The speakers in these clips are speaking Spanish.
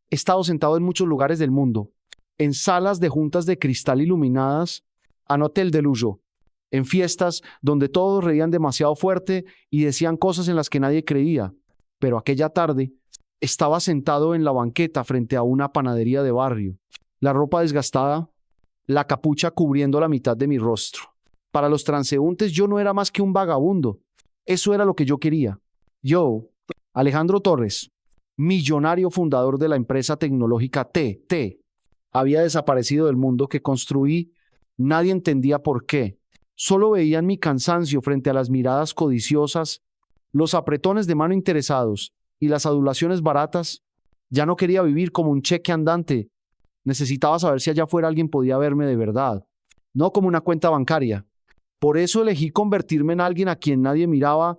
He estado sentado en muchos lugares del mundo, en salas de juntas de cristal iluminadas, en Hotel de Lujo, en fiestas donde todos reían demasiado fuerte y decían cosas en las que nadie creía. Pero aquella tarde estaba sentado en la banqueta frente a una panadería de barrio, la ropa desgastada, la capucha cubriendo la mitad de mi rostro. Para los transeúntes yo no era más que un vagabundo. Eso era lo que yo quería. Yo, Alejandro Torres, millonario fundador de la empresa tecnológica T, había desaparecido del mundo que construí. Nadie entendía por qué. Solo veían mi cansancio frente a las miradas codiciosas, los apretones de mano interesados y las adulaciones baratas. Ya no quería vivir como un cheque andante. Necesitaba saber si allá afuera alguien podía verme de verdad, no como una cuenta bancaria. Por eso elegí convertirme en alguien a quien nadie miraba.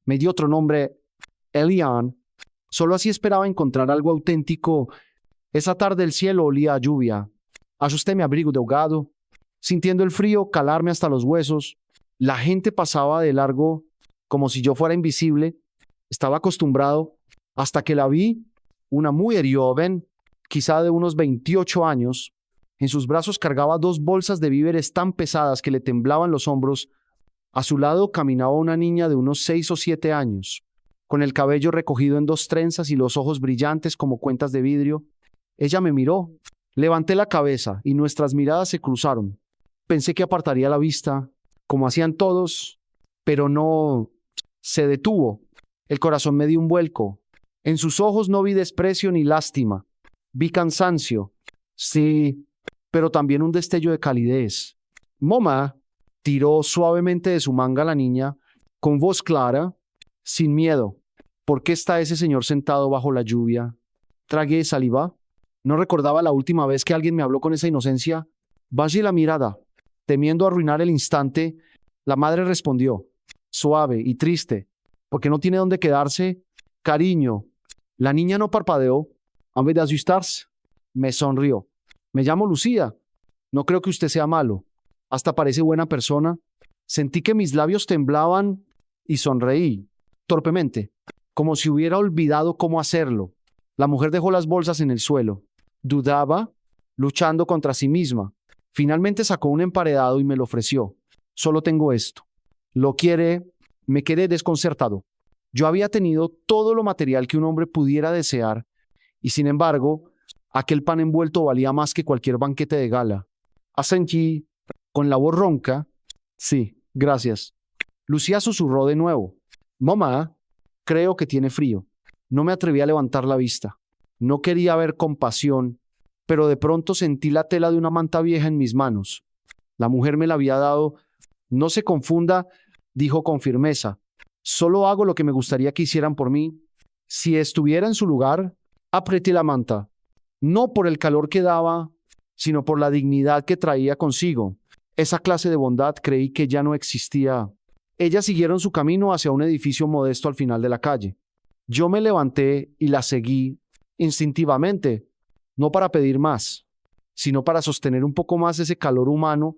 Me di otro nombre, Elian. Solo así esperaba encontrar algo auténtico. Esa tarde el cielo olía a lluvia. Ajusté mi abrigo de ahogado, sintiendo el frío calarme hasta los huesos. La gente pasaba de largo como si yo fuera invisible. Estaba acostumbrado hasta que la vi, una mujer joven, quizá de unos 28 años. En sus brazos cargaba 2 bolsas de víveres tan pesadas que le temblaban los hombros. A su lado caminaba una niña de unos 6 o 7 años, con el cabello recogido en 2 trenzas y los ojos brillantes como cuentas de vidrio. Ella me miró. Levanté la cabeza y nuestras miradas se cruzaron. Pensé que apartaría la vista, como hacían todos, pero no. Se detuvo. El corazón me dio un vuelco. En sus ojos no vi desprecio ni lástima. Vi cansancio. Sí, pero también un destello de calidez. Moma, tiró suavemente de su manga la niña, con voz clara, sin miedo. ¿Por qué está ese señor sentado bajo la lluvia? Tragué saliva. No recordaba la última vez que alguien me habló con esa inocencia. Bajé la mirada. Temiendo arruinar el instante, la madre respondió, suave y triste, porque no tiene dónde quedarse. Cariño. La niña no parpadeó. En vez de asustarse, me sonrió. Me llamo Lucía. No creo que usted sea malo. Hasta parece buena persona. Sentí que mis labios temblaban y sonreí, torpemente, como si hubiera olvidado cómo hacerlo. La mujer dejó las bolsas en el suelo. Dudaba, luchando contra sí misma. Finalmente sacó un emparedado y me lo ofreció. Solo tengo esto. ¿Lo quiere? Me quedé desconcertado. Yo había tenido todo lo material que un hombre pudiera desear, y sin embargo, aquel pan envuelto valía más que cualquier banquete de gala. Asentí, con la voz ronca. Sí, gracias. Lucía susurró de nuevo. Mamá, creo que tiene frío. No me atreví a levantar la vista. No quería ver compasión, pero de pronto sentí la tela de una manta vieja en mis manos. La mujer me la había dado. No se confunda, dijo con firmeza. Solo hago lo que me gustaría que hicieran por mí. Si estuviera en su lugar, apreté la manta. No por el calor que daba, sino por la dignidad que traía consigo. Esa clase de bondad creí que ya no existía. Ellas siguieron su camino hacia un edificio modesto al final de la calle. Yo me levanté y la seguí instintivamente, no para pedir más, sino para sostener un poco más ese calor humano.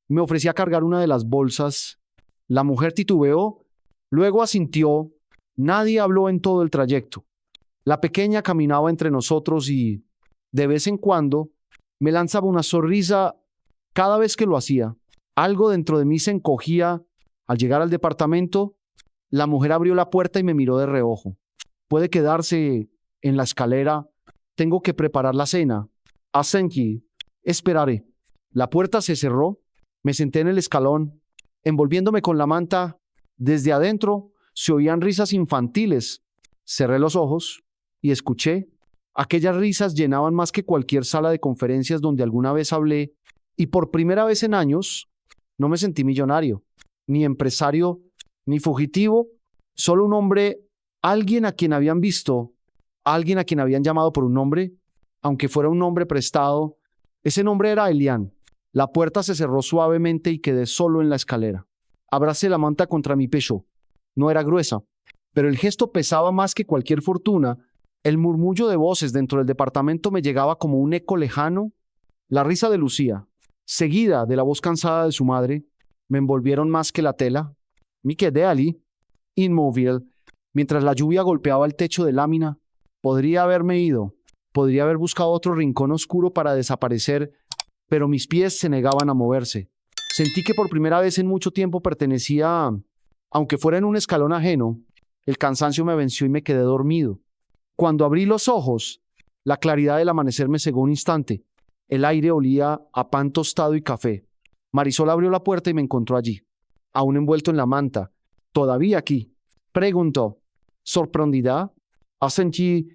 Me ofrecí a cargar una de las bolsas. La mujer titubeó, luego asintió. Nadie habló en todo el trayecto. La pequeña caminaba entre nosotros y, de vez en cuando, me lanzaba una sonrisa cada vez que lo hacía. Algo dentro de mí se encogía. Al llegar al departamento, la mujer abrió la puerta y me miró de reojo. Puede quedarse en la escalera. Tengo que preparar la cena. Asenki, esperaré. La puerta se cerró. Me senté en el escalón, envolviéndome con la manta. Desde adentro se oían risas infantiles. Cerré los ojos y escuché. Aquellas risas llenaban más que cualquier sala de conferencias donde alguna vez hablé, y por primera vez en años no me sentí millonario, ni empresario, ni fugitivo, solo un hombre, alguien a quien habían visto, alguien a quien habían llamado por un nombre, aunque fuera un nombre prestado. Ese nombre era Elian. La puerta se cerró suavemente y quedé solo en la escalera. Abracé la manta contra mi pecho. No era gruesa, pero el gesto pesaba más que cualquier fortuna. El murmullo de voces dentro del departamento me llegaba como un eco lejano. La risa de Lucía, seguida de la voz cansada de su madre, me envolvieron más que la tela. Me quedé allí, inmóvil, mientras la lluvia golpeaba el techo de lámina. Podría haberme ido, Podría haber buscado otro rincón oscuro para desaparecer, pero mis pies se negaban a moverse. Sentí que por primera vez en mucho tiempo pertenecía, aunque fuera en un escalón ajeno. El cansancio me venció y me quedé dormido. Cuando abrí los ojos, la claridad del amanecer me cegó un instante. El aire olía a pan tostado y café. Marisol abrió la puerta y me encontró allí, aún envuelto en la manta. ¿Todavía aquí?, preguntó. ¿Sorprendida? Asentí,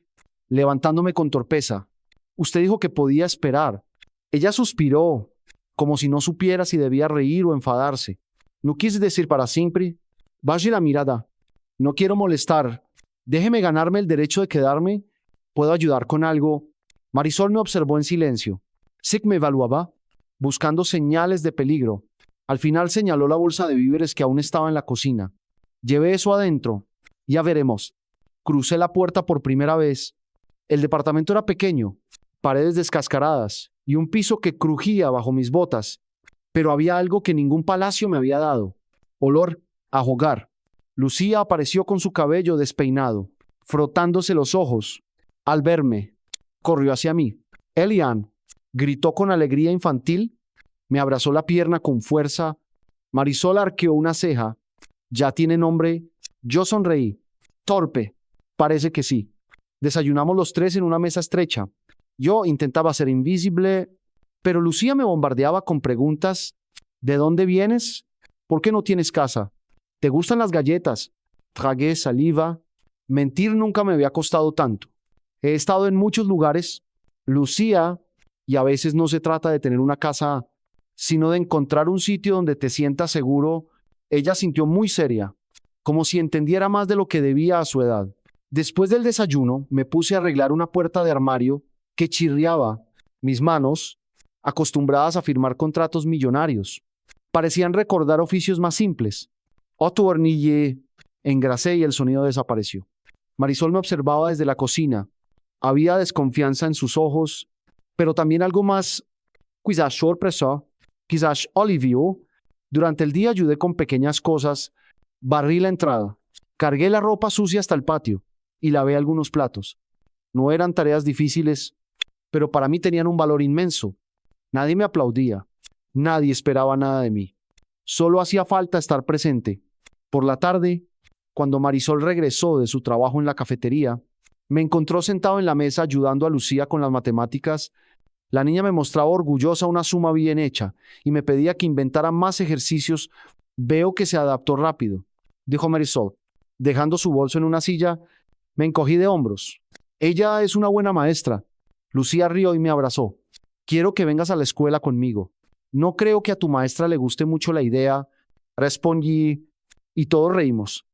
levantándome con torpeza. Usted dijo que podía esperar. Ella suspiró, como si no supiera si debía reír o enfadarse. ¿No quise decir para siempre? Baje la mirada. No quiero molestar. Déjeme ganarme el derecho de quedarme. ¿Puedo ayudar con algo? Marisol me observó en silencio. Sig me evaluaba, buscando señales de peligro. Al final señaló la bolsa de víveres que aún estaba en la cocina. Llevé eso adentro. Ya veremos. Crucé la puerta por primera vez. El departamento era pequeño, paredes descascaradas y un piso que crujía bajo mis botas. Pero había algo que ningún palacio me había dado. Olor a hogar. Lucía apareció con su cabello despeinado, frotándose los ojos. Al verme, corrió hacia mí. Elian, gritó con alegría infantil. Me abrazó la pierna con fuerza. Marisol arqueó una ceja. ¿Ya tiene nombre? Yo sonreí. Torpe. Parece que sí. Desayunamos los tres en una mesa estrecha. Yo intentaba ser invisible, pero Lucía me bombardeaba con preguntas. ¿De dónde vienes? ¿Por qué no tienes casa? ¿Te gustan las galletas? Tragué saliva. Mentir nunca me había costado tanto. He estado en muchos lugares, Lucía, y a veces no se trata de tener una casa, sino de encontrar un sitio donde te sientas seguro. Ella sintió muy seria, como si entendiera más de lo que debía a su edad. Después del desayuno, me puse a arreglar una puerta de armario que chirriaba. Mis manos, acostumbradas a firmar contratos millonarios, parecían recordar oficios más simples. Otro hornille, engrasé y el sonido desapareció. Marisol me observaba desde la cocina. Había desconfianza en sus ojos, pero también algo más, quizás sorpresa, quizás alivio. Durante el día ayudé con pequeñas cosas. Barrí la entrada, cargué la ropa sucia hasta el patio y lavé algunos platos. No eran tareas difíciles, pero para mí tenían un valor inmenso. Nadie me aplaudía, nadie esperaba nada de mí. Solo hacía falta estar presente. Por la tarde, cuando Marisol regresó de su trabajo en la cafetería, me encontró sentado en la mesa ayudando a Lucía con las matemáticas. La niña me mostraba orgullosa una suma bien hecha y me pedía que inventara más ejercicios. Veo que se adaptó rápido, dijo Marisol. Dejando su bolso en una silla, me encogí de hombros. Ella es una buena maestra. Lucía rió y me abrazó. Quiero que vengas a la escuela conmigo. No creo que a tu maestra le guste mucho la idea, respondí, y todos reímos.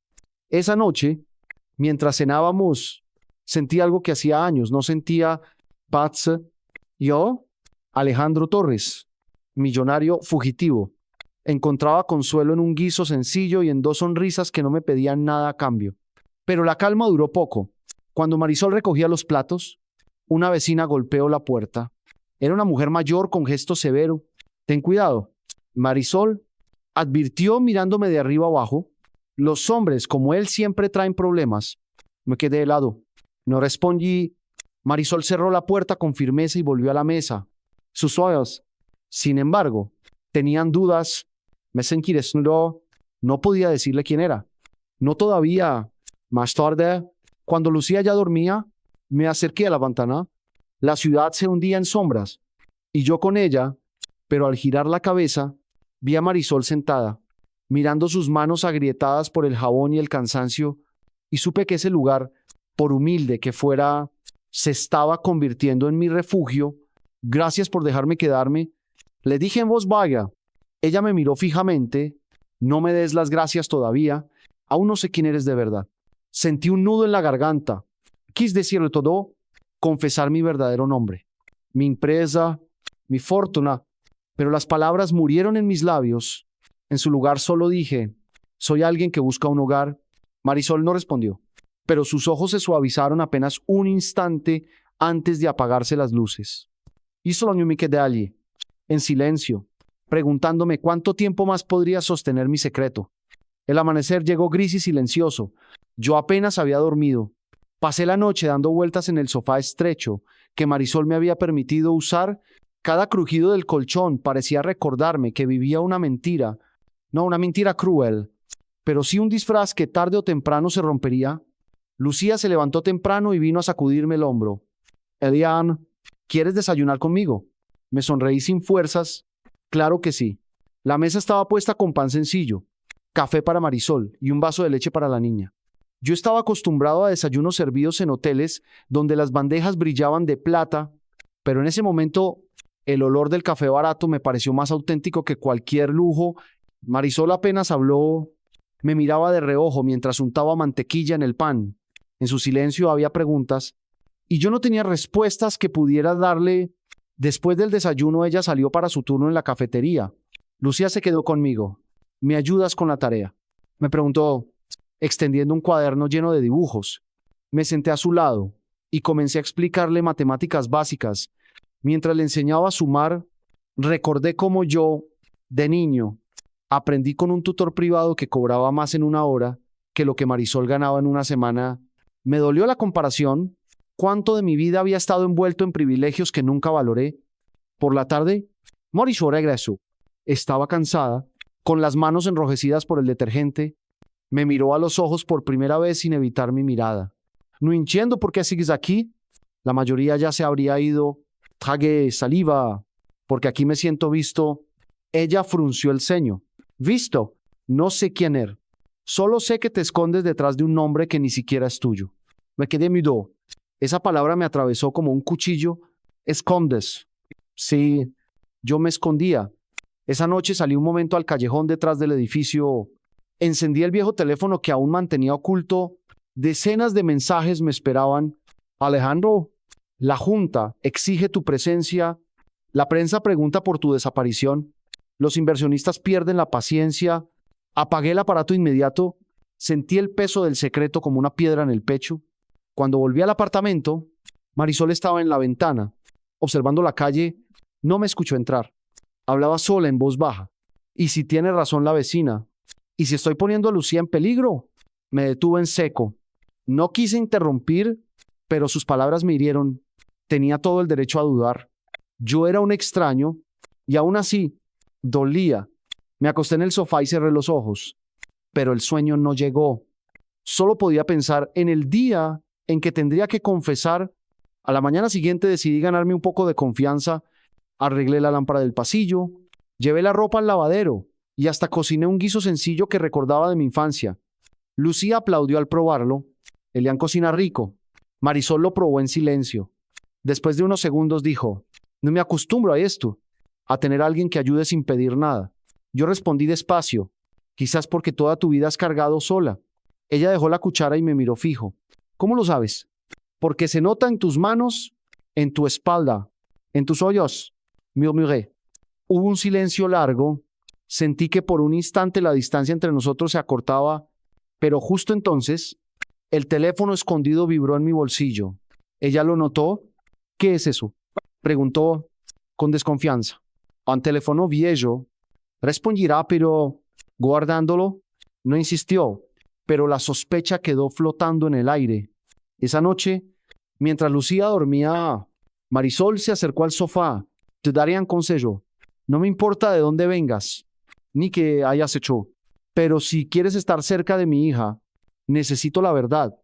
Esa noche, mientras cenábamos, sentí algo que hacía años no sentía. Paz. Yo, Alejandro Torres, millonario fugitivo, encontraba consuelo en un guiso sencillo y en dos sonrisas que no me pedían nada a cambio. Pero la calma duró poco. Cuando Marisol recogía los platos, una vecina golpeó la puerta. Era una mujer mayor con gesto severo. Ten cuidado. Marisol advirtió mirándome de arriba abajo. Los hombres, como él, siempre traen problemas. Me quedé helado. No respondí. Marisol cerró la puerta con firmeza y volvió a la mesa. Sus ojos, sin embargo, tenían dudas. Me sentí desnudo. No podía decirle quién era. No todavía. Más tarde, cuando Lucía ya dormía, me acerqué a la ventana. La ciudad se hundía en sombras, y yo con ella, pero al girar la cabeza, vi a Marisol sentada, mirando sus manos agrietadas por el jabón y el cansancio, y supe que ese lugar, por humilde que fuera, se estaba convirtiendo en mi refugio. Gracias por dejarme quedarme. Le dije en voz vaga. Ella me miró fijamente. No me des las gracias todavía. Aún no sé quién eres de verdad. Sentí un nudo en la garganta. Quise decirle todo, confesar mi verdadero nombre, mi empresa, mi fortuna, pero las palabras murieron en mis labios. En su lugar solo dije, soy alguien que busca un hogar. Marisol no respondió, pero sus ojos se suavizaron apenas un instante antes de apagarse las luces. Y solo me quedé allí, en silencio, preguntándome cuánto tiempo más podría sostener mi secreto. El amanecer llegó gris y silencioso. Yo apenas había dormido. Pasé la noche dando vueltas en el sofá estrecho que Marisol me había permitido usar. Cada crujido del colchón parecía recordarme que vivía una mentira, no una mentira cruel, pero sí un disfraz que tarde o temprano se rompería. Lucía se levantó temprano y vino a sacudirme el hombro. Eliane, ¿quieres desayunar conmigo? Me sonreí sin fuerzas. Claro que sí. La mesa estaba puesta con pan sencillo, café para Marisol y un vaso de leche para la niña. Yo estaba acostumbrado a desayunos servidos en hoteles donde las bandejas brillaban de plata, pero en ese momento el olor del café barato me pareció más auténtico que cualquier lujo. Marisol apenas habló, me miraba de reojo mientras untaba mantequilla en el pan. En su silencio había preguntas y yo no tenía respuestas que pudiera darle. Después del desayuno ella salió para su turno en la cafetería. Lucía se quedó conmigo. ¿Me ayudas con la tarea?, me preguntó, extendiendo un cuaderno lleno de dibujos. Me senté a su lado y comencé a explicarle matemáticas básicas. Mientras le enseñaba a sumar, recordé cómo yo, de niño, aprendí con un tutor privado que cobraba más en una hora que lo que Marisol ganaba en una semana. Me dolió la comparación. Cuánto de mi vida había estado envuelto en privilegios que nunca valoré. Por la tarde, Marisol regresó. Estaba cansada, con las manos enrojecidas por el detergente. Me miró a los ojos por primera vez sin evitar mi mirada. No entiendo por qué sigues aquí. La mayoría ya se habría ido. Tragué saliva, porque aquí me siento visto. Ella frunció el ceño. Visto, no sé quién eres. Solo sé que te escondes detrás de un nombre que ni siquiera es tuyo. Me quedé mudo. Esa palabra me atravesó como un cuchillo. Escondes. Sí, yo me escondía. Esa noche salí un momento al callejón detrás del edificio. Encendí el viejo teléfono que aún mantenía oculto. Decenas de mensajes me esperaban. Alejandro, la Junta exige tu presencia. La prensa pregunta por tu desaparición. Los inversionistas pierden la paciencia. Apagué el aparato inmediato. Sentí el peso del secreto como una piedra en el pecho. Cuando volví al apartamento, Marisol estaba en la ventana, observando la calle. No me escuchó entrar. Hablaba sola en voz baja. ¿Y si tiene razón la vecina? ¿Y si estoy poniendo a Lucía en peligro? Me detuve en seco. No quise interrumpir, pero sus palabras me hirieron. Tenía todo el derecho a dudar. Yo era un extraño y aún así dolía. Me acosté en el sofá y cerré los ojos. Pero el sueño no llegó. Solo podía pensar en el día en que tendría que confesar. A la mañana siguiente decidí ganarme un poco de confianza. Arreglé la lámpara del pasillo, llevé la ropa al lavadero y hasta cociné un guiso sencillo que recordaba de mi infancia. Lucía aplaudió al probarlo. Eliane cocina rico. Marisol lo probó en silencio. Después de unos segundos dijo, no me acostumbro a esto, a tener a alguien que ayude sin pedir nada. Yo respondí despacio, quizás porque toda tu vida has cargado sola. Ella dejó la cuchara y me miró fijo. ¿Cómo lo sabes? Porque se nota en tus manos, en tu espalda, en tus ojos. Murmuré. Hubo un silencio largo. Sentí que por un instante la distancia entre nosotros se acortaba, pero justo entonces el teléfono escondido vibró en mi bolsillo. Ella lo notó. ¿Qué es eso?, preguntó con desconfianza. Un teléfono viejo. Respondí rápido, guardándolo. No insistió, pero la sospecha quedó flotando en el aire. Esa noche, mientras Lucía dormía, Marisol se acercó al sofá. Te daré un consejo. No me importa de dónde vengas, ni qué hayas hecho, pero si quieres estar cerca de mi hija, necesito la verdad.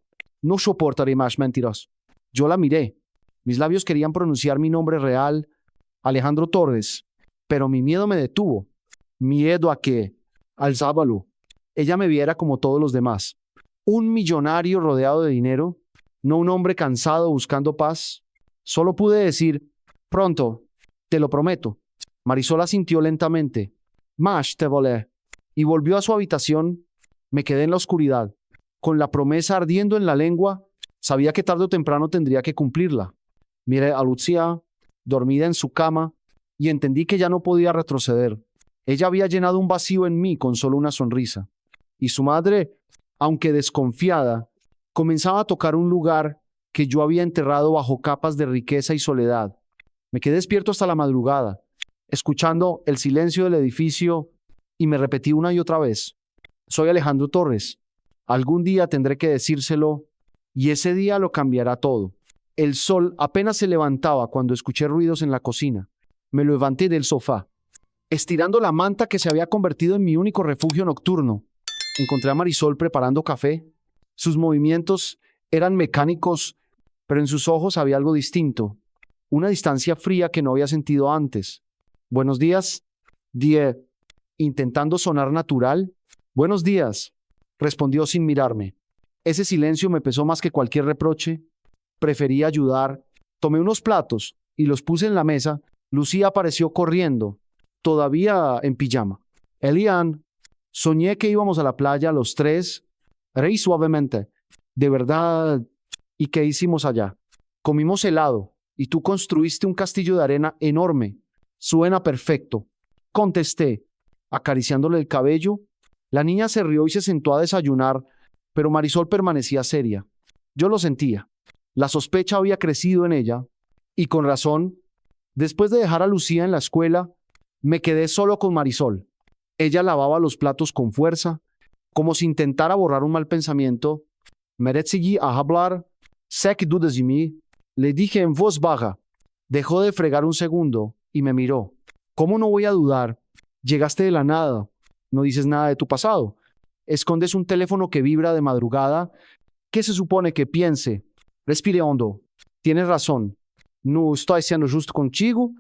No soportaré más mentiras. Yo la miré. Mis labios querían pronunciar mi nombre real, Alejandro Torres, pero mi miedo me detuvo. Miedo a que, al sábalo, ella me viera como todos los demás. Un millonario rodeado de dinero, no un hombre cansado buscando paz. Solo pude decir, pronto. Te lo prometo. Marisol asintió lentamente. Más te volé. Y volvió a su habitación. Me quedé en la oscuridad. Con la promesa ardiendo en la lengua, sabía que tarde o temprano tendría que cumplirla. Miré a Lucía, dormida en su cama, y entendí que ya no podía retroceder. Ella había llenado un vacío en mí con solo una sonrisa. Y su madre, aunque desconfiada, comenzaba a tocar un lugar que yo había enterrado bajo capas de riqueza y soledad. Me quedé despierto hasta la madrugada, escuchando el silencio del edificio, y me repetí una y otra vez, soy Alejandro Torres. Algún día tendré que decírselo, y ese día lo cambiará todo. El sol apenas se levantaba cuando escuché ruidos en la cocina. Me levanté del sofá, estirando la manta que se había convertido en mi único refugio nocturno. Encontré a Marisol preparando café. Sus movimientos eran mecánicos, pero en sus ojos había algo distinto, una distancia fría que no había sentido antes. Buenos días, dije, intentando sonar natural. Buenos días, respondió sin mirarme. Ese silencio me pesó más que cualquier reproche. Preferí ayudar. Tomé unos platos y los puse en la mesa. Lucía apareció corriendo, todavía en pijama. Elian, soñé que íbamos a la playa los tres. Reí suavemente. De verdad. ¿Y qué hicimos allá? Comimos helado y tú construiste un castillo de arena enorme. Suena perfecto, contesté, acariciándole el cabello. La niña se rió y se sentó a desayunar, pero Marisol permanecía seria. Yo lo sentía. La sospecha había crecido en ella, y con razón. Después de dejar a Lucía en la escuela, me quedé solo con Marisol. Ella lavaba los platos con fuerza, como si intentara borrar un mal pensamiento. Meretzigi a hablar, sé que dudas de mí, le dije en voz baja. Dejó de fregar un segundo y me miró. ¿Cómo no voy a dudar? Llegaste de la nada. No dices nada de tu pasado. Escondes un teléfono que vibra de madrugada. ¿Qué se supone que piense? Respire hondo. Tienes razón. No estoy siendo justo contigo,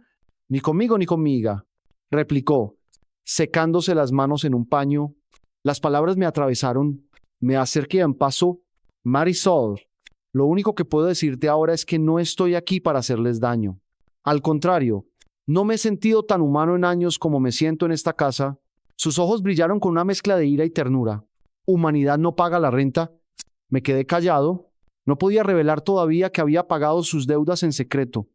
ni conmigo ni conmigo, replicó, secándose las manos en un paño. Las palabras me atravesaron. Me acerqué en paso. Marisol, lo único que puedo decirte ahora es que no estoy aquí para hacerles daño. Al contrario, no me he sentido tan humano en años como me siento en esta casa. Sus ojos brillaron con una mezcla de ira y ternura. ¿Humanidad no paga la renta? Me quedé callado. No podía revelar todavía que había pagado sus deudas en secreto.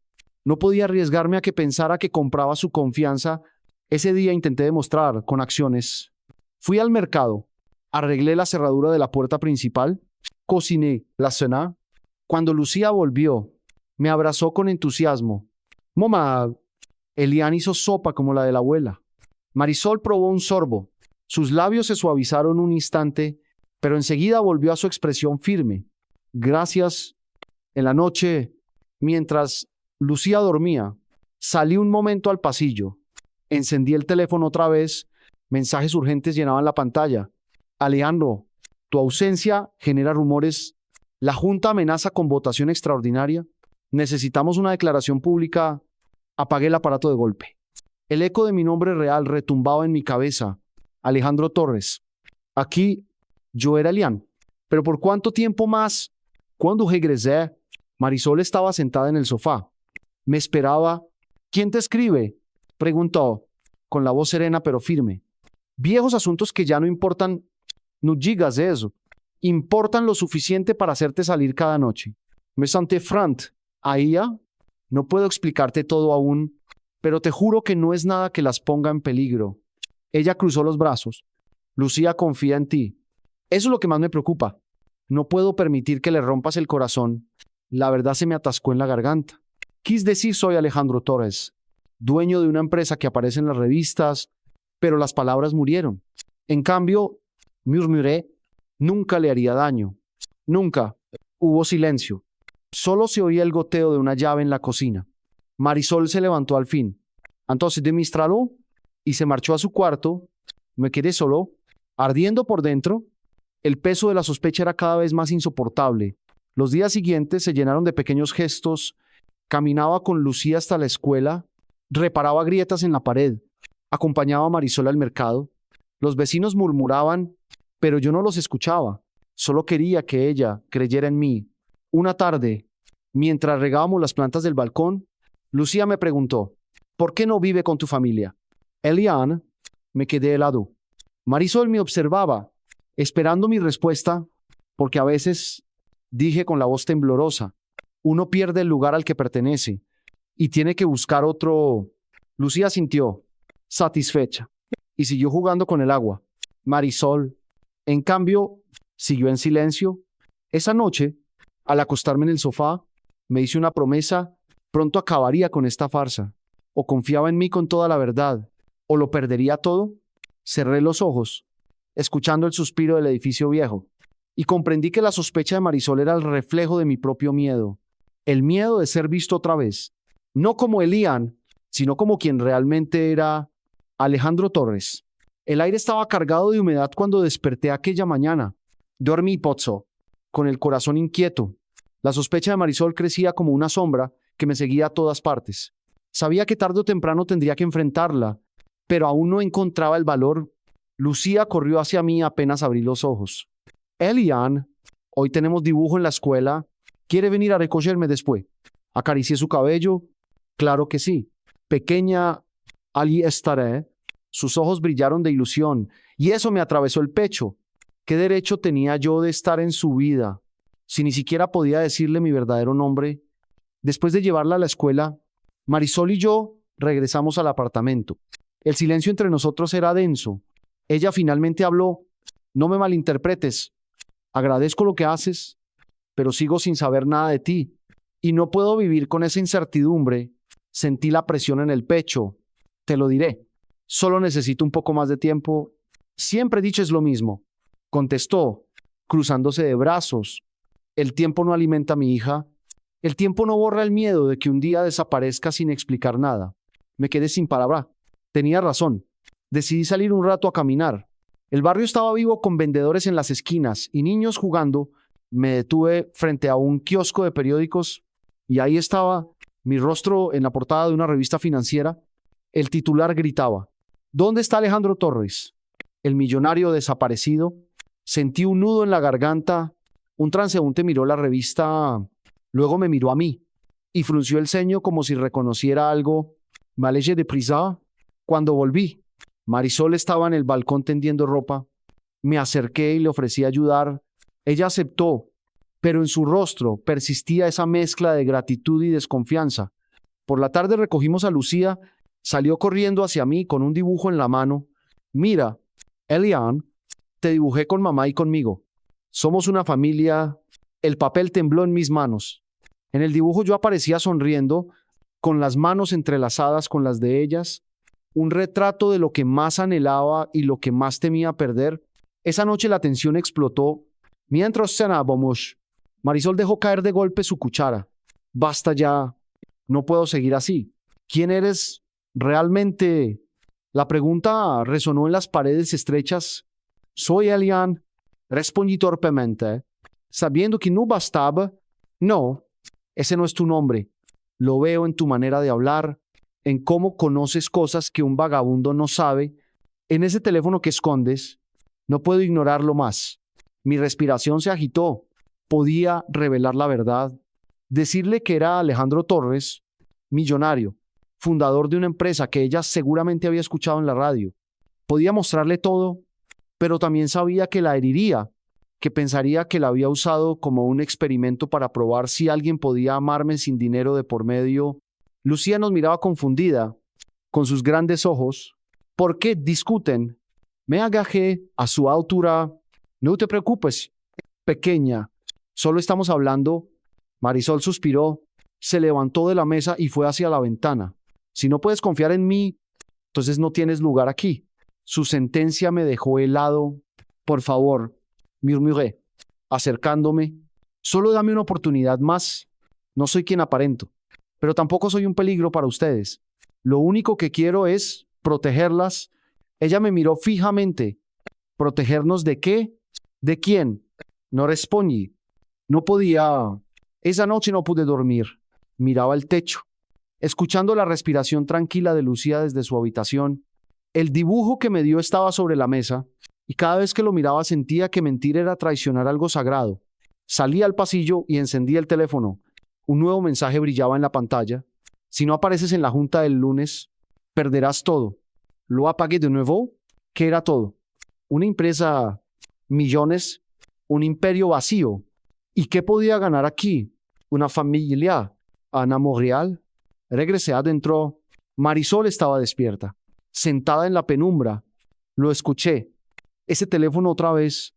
No podía arriesgarme a que pensara que compraba su confianza. Ese día intenté demostrar con acciones. Fui al mercado. Arreglé la cerradura de la puerta principal. Cociné la cena. Cuando Lucía volvió, me abrazó con entusiasmo. Mamá, Elian hizo sopa como la de la abuela. Marisol probó un sorbo. Sus labios se suavizaron un instante, pero enseguida volvió a su expresión firme. Gracias. En la noche, mientras Lucía dormía, salí un momento al pasillo. Encendí el teléfono otra vez. Mensajes urgentes llenaban la pantalla. Alejandro, tu ausencia genera rumores. La Junta amenaza con votación extraordinaria. Necesitamos una declaración pública. Apagué el aparato de golpe. El eco de mi nombre real retumbaba en mi cabeza. Alejandro Torres. Aquí yo era Elian. ¿Pero por cuánto tiempo más? Cuando regresé, Marisol estaba sentada en el sofá. Me esperaba. ¿Quién te escribe?, preguntó, con la voz serena pero firme. Viejos asuntos que ya no importan. No digas eso. Importan lo suficiente para hacerte salir cada noche. Me sentí frant. ¿A ella? No puedo explicarte todo aún, pero te juro que no es nada que las ponga en peligro. Ella cruzó los brazos. Lucía confía en ti. Eso es lo que más me preocupa. No puedo permitir que le rompas el corazón. La verdad se me atascó en la garganta. Quis decir soy Alejandro Torres, dueño de una empresa que aparece en las revistas, pero las palabras murieron. En cambio, murmuré, nunca le haría daño. Nunca. Hubo silencio. Solo se oía el goteo de una llave en la cocina. Marisol se levantó al fin. Entonces demostrarlo y se marchó a su cuarto. Me quedé solo, ardiendo por dentro. El peso de la sospecha era cada vez más insoportable. Los días siguientes se llenaron de pequeños gestos. Caminaba con Lucía hasta la escuela, reparaba grietas en la pared, acompañaba a Marisol al mercado. Los vecinos murmuraban, pero yo no los escuchaba. Solo quería que ella creyera en mí. Una tarde, mientras regábamos las plantas del balcón, Lucía me preguntó, ¿por qué no vive con tu familia? Elian, me quedé helado. Marisol me observaba, esperando mi respuesta, porque a veces, dije con la voz temblorosa, uno pierde el lugar al que pertenece y tiene que buscar otro. Lucía sintió, satisfecha, y siguió jugando con el agua. Marisol, en cambio, siguió en silencio. Esa noche, al acostarme en el sofá, me hice una promesa, pronto acabaría con esta farsa. O confiaba en mí con toda la verdad, o lo perdería todo. Cerré los ojos, escuchando el suspiro del edificio viejo. y comprendí que la sospecha de Marisol era el reflejo de mi propio miedo, el miedo de ser visto otra vez, no como Elian, sino como quien realmente era Alejandro Torres. El aire estaba cargado de humedad cuando desperté aquella mañana. Dormí, pozzo, con el corazón inquieto. La sospecha de Marisol crecía como una sombra que me seguía a todas partes. Sabía que tarde o temprano tendría que enfrentarla, pero aún no encontraba el valor. Lucía corrió hacia mí apenas abrí los ojos. Elian, hoy tenemos dibujo en la escuela. ¿Quiere venir a recogerme después? Acaricié su cabello. Claro que sí. Pequeña, allí estaré. Sus ojos brillaron de ilusión, y eso me atravesó el pecho. ¿Qué derecho tenía yo de estar en su vida, si ni siquiera podía decirle mi verdadero nombre? Después de llevarla a la escuela, Marisol y yo regresamos al apartamento. El silencio entre nosotros era denso. Ella finalmente habló. No me malinterpretes. Agradezco lo que haces, pero sigo sin saber nada de ti, y no puedo vivir con esa incertidumbre. Sentí la presión en el pecho. Te lo diré. Solo necesito un poco más de tiempo. Siempre dices lo mismo, contestó, cruzándose de brazos. El tiempo no alimenta a mi hija. El tiempo no borra el miedo de que un día desaparezca sin explicar nada. Me quedé sin palabra. Tenía razón. Decidí salir un rato a caminar. El barrio estaba vivo con vendedores en las esquinas y niños jugando. Me detuve frente a un kiosco de periódicos y ahí estaba mi rostro en la portada de una revista financiera. El titular gritaba: ¿Dónde está Alejandro Torres, el millonario desaparecido? Sentí un nudo en la garganta. Un transeúnte miró la revista, luego me miró a mí y frunció el ceño como si reconociera algo. Maleye de prisa. Cuando volví, Marisol estaba en el balcón tendiendo ropa. Me acerqué y le ofrecí ayudar. Ella aceptó, pero en su rostro persistía esa mezcla de gratitud y desconfianza. Por la tarde recogimos a Lucía. Salió corriendo hacia mí con un dibujo en la mano. Mira, Elian, te dibujé con mamá y conmigo. Somos una familia. El papel tembló en mis manos. En el dibujo yo aparecía sonriendo, con las manos entrelazadas con las de ellas. Un retrato de lo que más anhelaba y lo que más temía perder. Esa noche la tensión explotó. Mientras cenábamos, Marisol dejó caer de golpe su cuchara. Basta ya. No puedo seguir así. ¿Quién eres realmente? La pregunta resonó en las paredes estrechas. Soy Elian, respondí torpemente, sabiendo que no bastaba. No, ese no es tu nombre. Lo veo en tu manera de hablar, en cómo conoces cosas que un vagabundo no sabe, en ese teléfono que escondes. No puedo ignorarlo más. Mi respiración se agitó. Podía revelar la verdad. Decirle que era Alejandro Torres, millonario, fundador de una empresa que ella seguramente había escuchado en la radio. Podía mostrarle todo, pero también sabía que la heriría, que pensaría que la había usado como un experimento para probar si alguien podía amarme sin dinero de por medio. Lucía nos miraba confundida, con sus grandes ojos. ¿Por qué discuten? Me agajé a su altura. No te preocupes, pequeña. Solo estamos hablando. Marisol suspiró, se levantó de la mesa y fue hacia la ventana. Si no puedes confiar en mí, entonces no tienes lugar aquí. Su sentencia me dejó helado. Por favor, murmuré, acercándome. Solo dame una oportunidad más. No soy quien aparento, pero tampoco soy un peligro para ustedes. Lo único que quiero es protegerlas. Ella me miró fijamente. ¿Protegernos de qué? ¿De quién? No respondí. No podía. Esa noche no pude dormir. Miraba el techo, escuchando la respiración tranquila de Lucía desde su habitación. El dibujo que me dio estaba sobre la mesa, y cada vez que lo miraba sentía que mentir era traicionar algo sagrado. Salí al pasillo y encendí el teléfono. Un nuevo mensaje brillaba en la pantalla. Si no apareces en la junta del lunes, perderás todo. Lo apagué de nuevo. ¿Qué era todo? Una empresa, millones, un imperio vacío. ¿Y qué podía ganar aquí? Una familia. Ana Montreal. Regresé adentro. Marisol estaba despierta, sentada en la penumbra. Lo escuché. Ese teléfono otra vez.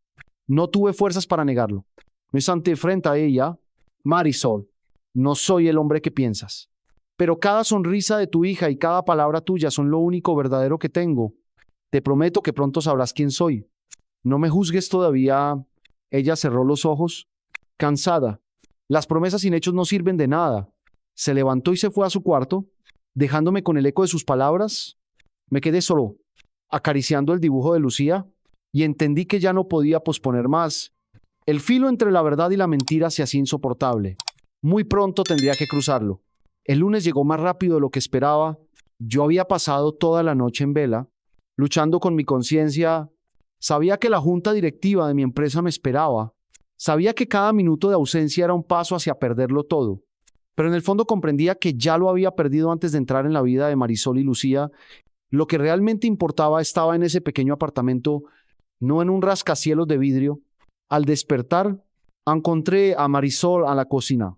No tuve fuerzas para negarlo. Me senté frente a ella. Marisol, no soy el hombre que piensas. Pero cada sonrisa de tu hija y cada palabra tuya son lo único verdadero que tengo. Te prometo que pronto sabrás quién soy. No me juzgues todavía. Ella cerró los ojos, cansada. Las promesas sin hechos no sirven de nada. Se levantó y se fue a su cuarto, dejándome con el eco de sus palabras. Me quedé solo, acariciando el dibujo de Lucía, y entendí que ya no podía posponer más. El filo entre la verdad y la mentira se hacía insoportable. Muy pronto tendría que cruzarlo. El lunes llegó más rápido de lo que esperaba. Yo había pasado toda la noche en vela, luchando con mi conciencia. Sabía que la junta directiva de mi empresa me esperaba. Sabía que cada minuto de ausencia era un paso hacia perderlo todo. Pero en el fondo comprendía que ya lo había perdido antes de entrar en la vida de Marisol y Lucía. Lo que realmente importaba estaba en ese pequeño apartamento, no en un rascacielos de vidrio. Al despertar, encontré a Marisol a la cocina.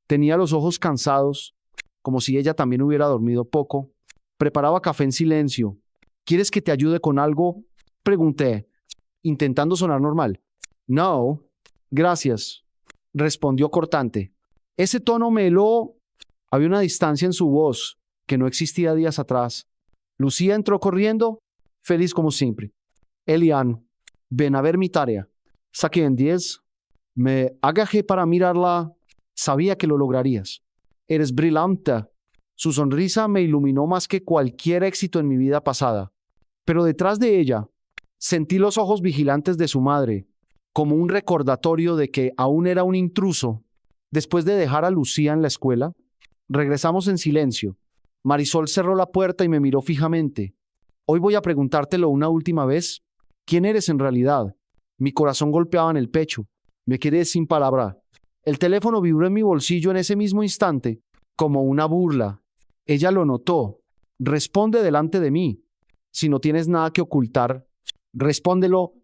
Tenía los ojos cansados, como si ella también hubiera dormido poco. Preparaba café en silencio. ¿Quieres que te ayude con algo?, pregunté, intentando sonar normal. No, gracias, respondió cortante. Ese tono me heló. Había una distancia en su voz que no existía días atrás. Lucía entró corriendo, feliz como siempre. Elian, ven a ver mi tarea. Saqué en 10. Me agaché para mirarla. Sabía que lo lograrías. Eres brillante. Su sonrisa me iluminó más que cualquier éxito en mi vida pasada. Pero detrás de ella, sentí los ojos vigilantes de su madre, como un recordatorio de que aún era un intruso. Después de dejar a Lucía en la escuela, regresamos en silencio. Marisol cerró la puerta y me miró fijamente. Hoy voy a preguntártelo una última vez. ¿Quién eres en realidad? Mi corazón golpeaba en el pecho. Me quedé sin palabra. El teléfono vibró en mi bolsillo en ese mismo instante, como una burla. Ella lo notó. Responde delante de mí. Si no tienes nada que ocultar, respóndelo.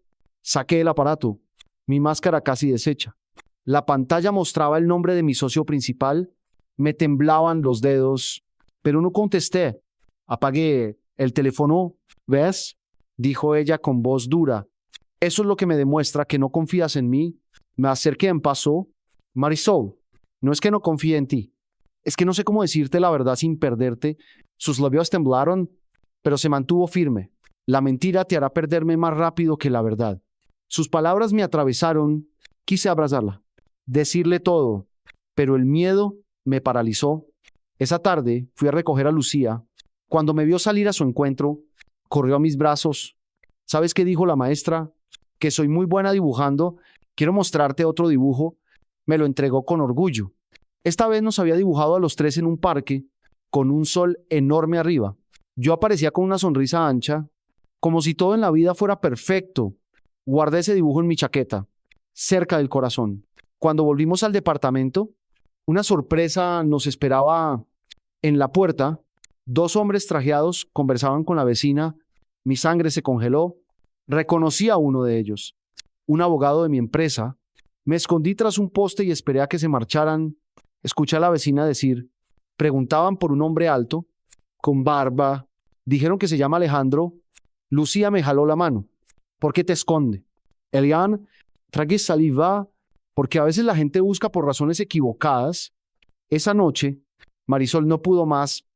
Saqué el aparato. Mi máscara casi deshecha. La pantalla mostraba el nombre de mi socio principal. Me temblaban los dedos, pero no contesté. Apagué el teléfono. ¿Ves?, dijo ella con voz dura. Eso es lo que me demuestra que no confías en mí. Me acerqué en paso. Marisol, no es que no confíe en ti. Es que no sé cómo decirte la verdad sin perderte. Sus labios temblaron, pero se mantuvo firme. La mentira te hará perderme más rápido que la verdad. Sus palabras me atravesaron. Quise abrazarla, decirle todo, pero el miedo me paralizó. Esa tarde fui a recoger a Lucía. Cuando me vio salir a su encuentro, corrió a mis brazos. ¿Sabes qué dijo la maestra? Que soy muy buena dibujando. Quiero mostrarte otro dibujo. Me lo entregó con orgullo. Esta vez nos había dibujado a los tres en un parque, con un sol enorme arriba. Yo aparecía con una sonrisa ancha, como si todo en la vida fuera perfecto. Guardé ese dibujo en mi chaqueta, cerca del corazón. Cuando volvimos al departamento, una sorpresa nos esperaba en la puerta. 2 hombres trajeados conversaban con la vecina. Mi sangre se congeló. Reconocí a uno de ellos, un abogado de mi empresa. Me escondí tras un poste y esperé a que se marcharan. Escuché a la vecina decir, preguntaban por un hombre alto, con barba. Dijeron que se llama Alejandro. Lucía me jaló la mano. ¿Por qué te esconde? Elian, tragué saliva, porque a veces la gente busca por razones equivocadas. Esa noche, Marisol no pudo más.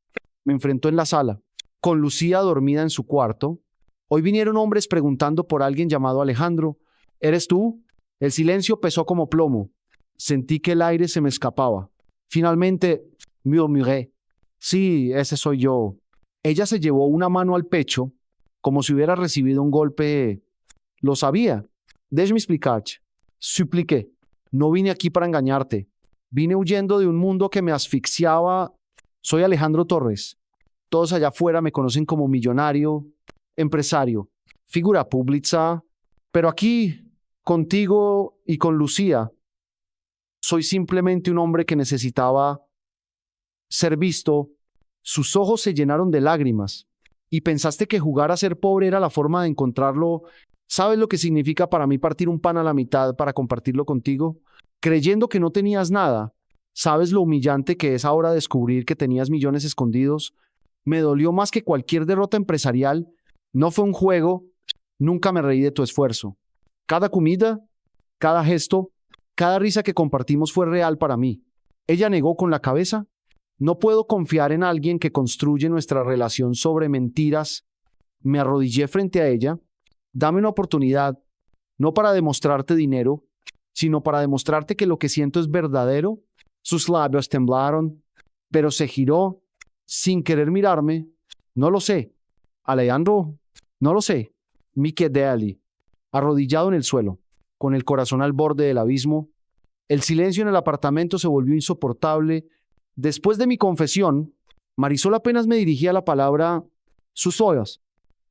Me enfrentó en la sala, con Lucía dormida en su cuarto. Hoy vinieron hombres preguntando por alguien llamado Alejandro. ¿Eres tú? El silencio pesó como plomo. Sentí que el aire se me escapaba. Finalmente, murmuré. Sí, ese soy yo. Ella se llevó una mano al pecho, como si hubiera recibido un golpe. Lo sabía. Déjame explicarte. Supliqué. No vine aquí para engañarte. Vine huyendo de un mundo que me asfixiaba. Soy Alejandro Torres. Todos allá afuera me conocen como millonario, empresario, figura pública. Pero aquí, contigo y con Lucía, soy simplemente un hombre que necesitaba ser visto. Sus ojos se llenaron de lágrimas. ¿Y pensaste que jugar a ser pobre era la forma de encontrarlo? ¿Sabes lo que significa para mí partir un pan a la mitad para compartirlo contigo? Creyendo que no tenías nada. ¿Sabes lo humillante que es ahora descubrir que tenías millones escondidos? Me dolió más que cualquier derrota empresarial. No fue un juego. Nunca me reí de tu esfuerzo. Cada comida, cada gesto, cada risa que compartimos fue real para mí. Ella negó con la cabeza. No puedo confiar en alguien que construye nuestra relación sobre mentiras. Me arrodillé frente a ella. Dame una oportunidad, no para demostrarte dinero, sino para demostrarte que lo que siento es verdadero. Sus labios temblaron, pero se giró sin querer mirarme. No lo sé. Alejandro, no lo sé. Me quedé allí, arrodillado en el suelo, con el corazón al borde del abismo. El silencio en el apartamento se volvió insoportable. Después de mi confesión, Marisol apenas me dirigía la palabra. Sus ojos,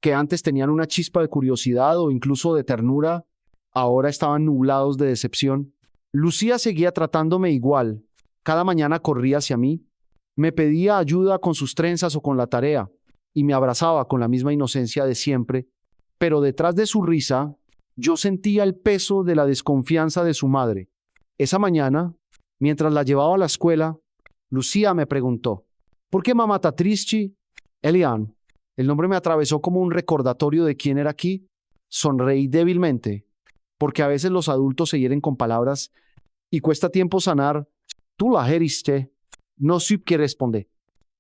que antes tenían una chispa de curiosidad o incluso de ternura, ahora estaban nublados de decepción. Lucía seguía tratándome igual. Cada mañana corría hacia mí, me pedía ayuda con sus trenzas o con la tarea, y me abrazaba con la misma inocencia de siempre. Pero detrás de su risa, yo sentía el peso de la desconfianza de su madre. Esa mañana, mientras la llevaba a la escuela, Lucía me preguntó, ¿por qué mamá está triste? Elian, el nombre me atravesó como un recordatorio de quién era aquí. Sonreí débilmente, porque a veces los adultos se hieren con palabras y cuesta tiempo sanar. Tú la heriste. No supe qué responder.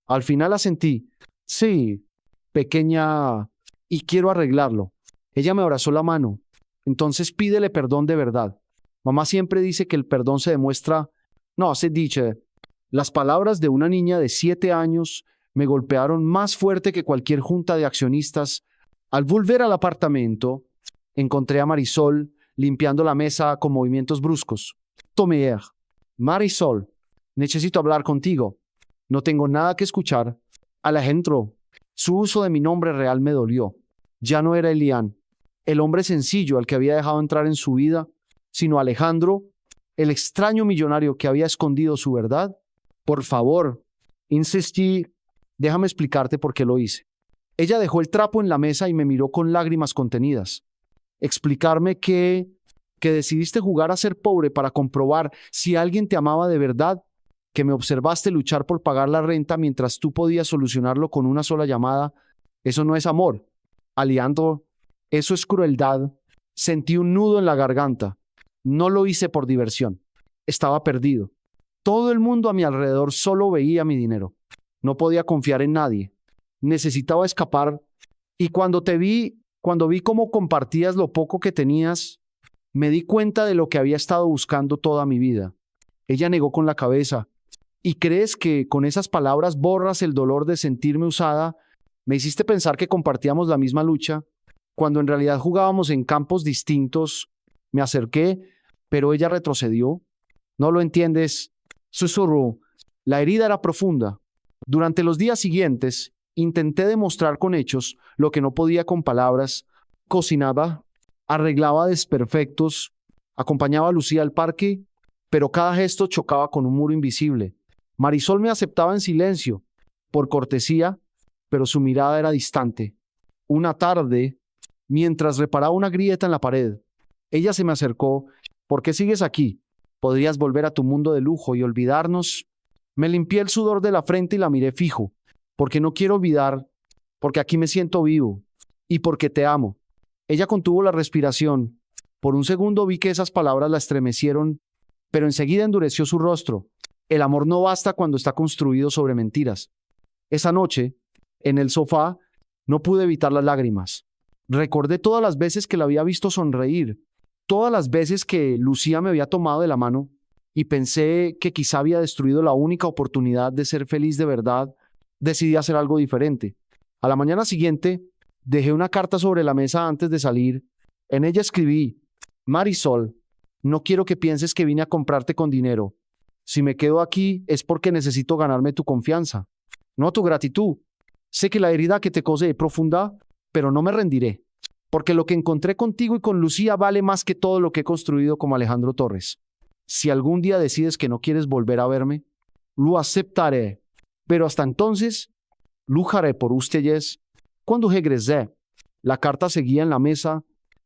Al final asentí. Sí, pequeña, y quiero arreglarlo. Ella me abrazó la mano. Entonces pídele perdón de verdad. Mamá siempre dice que el perdón se demuestra. No, se dice. Las palabras de una niña de 7 años me golpearon más fuerte que cualquier junta de accionistas. Al volver al apartamento, encontré a Marisol limpiando la mesa con movimientos bruscos. Tomé. Marisol, necesito hablar contigo. No tengo nada que escuchar. Alejandro, su uso de mi nombre real me dolió. Ya no era Elian, el hombre sencillo al que había dejado entrar en su vida, sino Alejandro, el extraño millonario que había escondido su verdad. Por favor, insistí, déjame explicarte por qué lo hice. Ella dejó el trapo en la mesa y me miró con lágrimas contenidas. Explicarme que decidiste jugar a ser pobre para comprobar si alguien te amaba de verdad, que me observaste luchar por pagar la renta mientras tú podías solucionarlo con una sola llamada. Eso no es amor. Alejandro, eso es crueldad. Sentí un nudo en la garganta. No lo hice por diversión. Estaba perdido. Todo el mundo a mi alrededor solo veía mi dinero. No podía confiar en nadie. Necesitaba escapar. Y cuando vi cómo compartías lo poco que tenías, me di cuenta de lo que había estado buscando toda mi vida. Ella negó con la cabeza. ¿Y crees que con esas palabras borras el dolor de sentirme usada? Me hiciste pensar que compartíamos la misma lucha, cuando en realidad jugábamos en campos distintos. Me acerqué, pero ella retrocedió. No lo entiendes, susurró. La herida era profunda. Durante los días siguientes, intenté demostrar con hechos lo que no podía con palabras. Cocinaba, arreglaba desperfectos, acompañaba a Lucía al parque, pero cada gesto chocaba con un muro invisible. Marisol me aceptaba en silencio, por cortesía, pero su mirada era distante. Una tarde, mientras reparaba una grieta en la pared, ella se me acercó. ¿Por qué sigues aquí? ¿Podrías volver a tu mundo de lujo y olvidarnos? Me limpié el sudor de la frente y la miré fijo, porque no quiero olvidar, porque aquí me siento vivo, y porque te amo. Ella contuvo la respiración. Por un segundo vi que esas palabras la estremecieron, pero enseguida endureció su rostro. El amor no basta cuando está construido sobre mentiras. Esa noche, en el sofá, no pude evitar las lágrimas. Recordé todas las veces que la había visto sonreír, todas las veces que Lucía me había tomado de la mano, y pensé que quizá había destruido la única oportunidad de ser feliz de verdad. Decidí hacer algo diferente. A la mañana siguiente, dejé una carta sobre la mesa antes de salir. En ella escribí: Marisol, no quiero que pienses que vine a comprarte con dinero. Si me quedo aquí es porque necesito ganarme tu confianza, no tu gratitud. Sé que la herida que te causé es profunda, pero no me rendiré, porque lo que encontré contigo y con Lucía vale más que todo lo que he construido como Alejandro Torres. Si algún día decides que no quieres volver a verme, lo aceptaré, pero hasta entonces, lucharé por ustedes. Cuando regresé, la carta seguía en la mesa,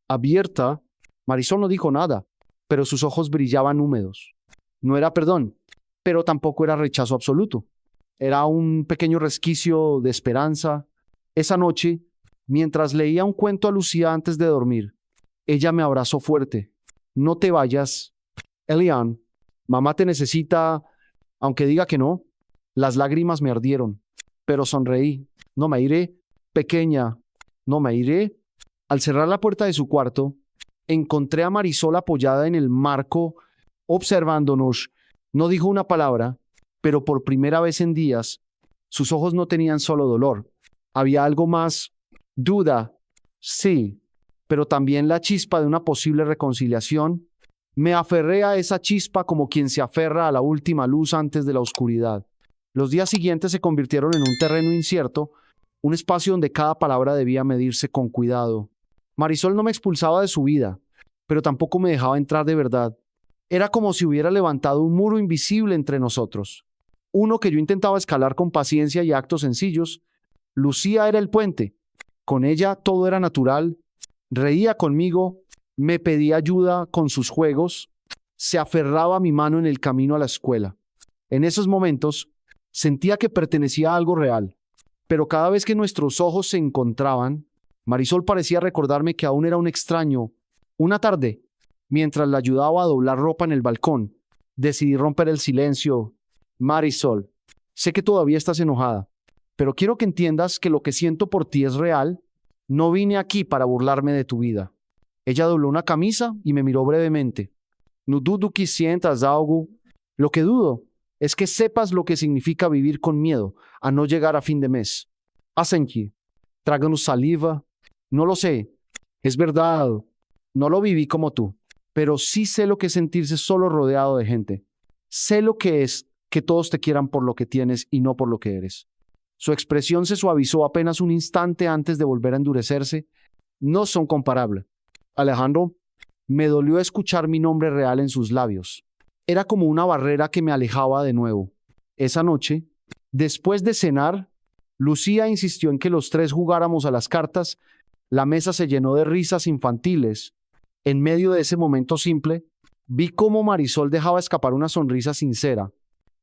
abierta. Marisol no dijo nada, pero sus ojos brillaban húmedos. No era perdón, pero tampoco era rechazo absoluto. Era un pequeño resquicio de esperanza. Esa noche, mientras leía un cuento a Lucía antes de dormir, ella me abrazó fuerte. No te vayas, Elian. Mamá te necesita, aunque diga que no. Las lágrimas me ardieron, pero sonreí. No me iré, pequeña, no me iré. Al cerrar la puerta de su cuarto, encontré a Marisol apoyada en el marco, observándonos. No dijo una palabra, pero por primera vez en días, sus ojos no tenían solo dolor. Había algo más, duda, sí, pero también la chispa de una posible reconciliación. Me aferré a esa chispa como quien se aferra a la última luz antes de la oscuridad. Los días siguientes se convirtieron en un terreno incierto, un espacio donde cada palabra debía medirse con cuidado. Marisol no me expulsaba de su vida, pero tampoco me dejaba entrar de verdad. Era como si hubiera levantado un muro invisible entre nosotros. Uno que yo intentaba escalar con paciencia y actos sencillos. Lucía era el puente. Con ella todo era natural. Reía conmigo, me pedía ayuda con sus juegos, se aferraba a mi mano en el camino a la escuela. En esos momentos sentía que pertenecía a algo real, pero cada vez que nuestros ojos se encontraban, Marisol parecía recordarme que aún era un extraño. Una tarde, mientras la ayudaba a doblar ropa en el balcón, decidí romper el silencio. Marisol, sé que todavía estás enojada, pero quiero que entiendas que lo que siento por ti es real. No vine aquí para burlarme de tu vida. Ella dobló una camisa y me miró brevemente. No dudo que sientas algo. Lo que dudo es que sepas lo que significa vivir con miedo a no llegar a fin de mes. Hacen que tráganos saliva. No lo sé. Es verdad. No lo viví como tú. Pero sí sé lo que es sentirse solo rodeado de gente. Sé lo que es que todos te quieran por lo que tienes y no por lo que eres. Su expresión se suavizó apenas un instante antes de volver a endurecerse. No son comparables. Alejandro, me dolió escuchar mi nombre real en sus labios. Era como una barrera que me alejaba de nuevo. Esa noche, después de cenar, Lucía insistió en que los tres jugáramos a las cartas. La mesa se llenó de risas infantiles. En medio de ese momento simple, vi cómo Marisol dejaba escapar una sonrisa sincera.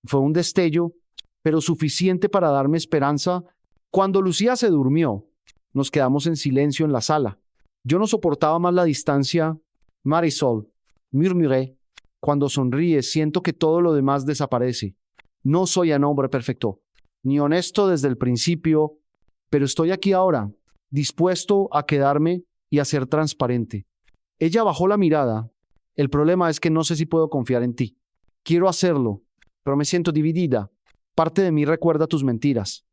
Fue un destello, pero suficiente para darme esperanza. Cuando Lucía se durmió, nos quedamos en silencio en la sala. Yo no soportaba más la distancia. Marisol, murmuré, cuando sonríe siento que todo lo demás desaparece. No soy un hombre perfecto, ni honesto desde el principio, pero estoy aquí ahora, dispuesto a quedarme y a ser transparente. Ella bajó la mirada. El problema es que no sé si puedo confiar en ti. Quiero hacerlo, pero me siento dividida. Parte de mí recuerda tus mentiras.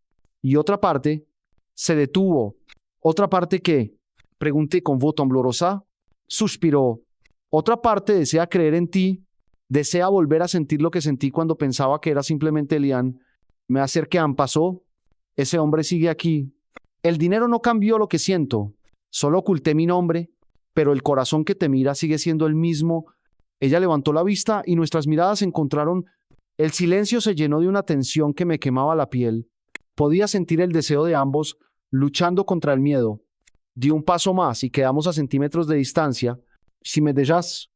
Y otra parte se detuvo. Otra parte que, pregunté con voz temblorosa, suspiró. Otra parte desea creer en ti, desea volver a sentir lo que sentí cuando pensaba que era simplemente Elian. Me acerqué a pasó. Ese hombre sigue aquí. El dinero no cambió lo que siento. Solo oculté mi nombre, pero el corazón que te mira sigue siendo el mismo. Ella levantó la vista y nuestras miradas se encontraron. El silencio se llenó de una tensión que me quemaba la piel. Podía sentir el deseo de ambos luchando contra el miedo. Di un paso más y quedamos a centímetros de distancia. Si me dejas,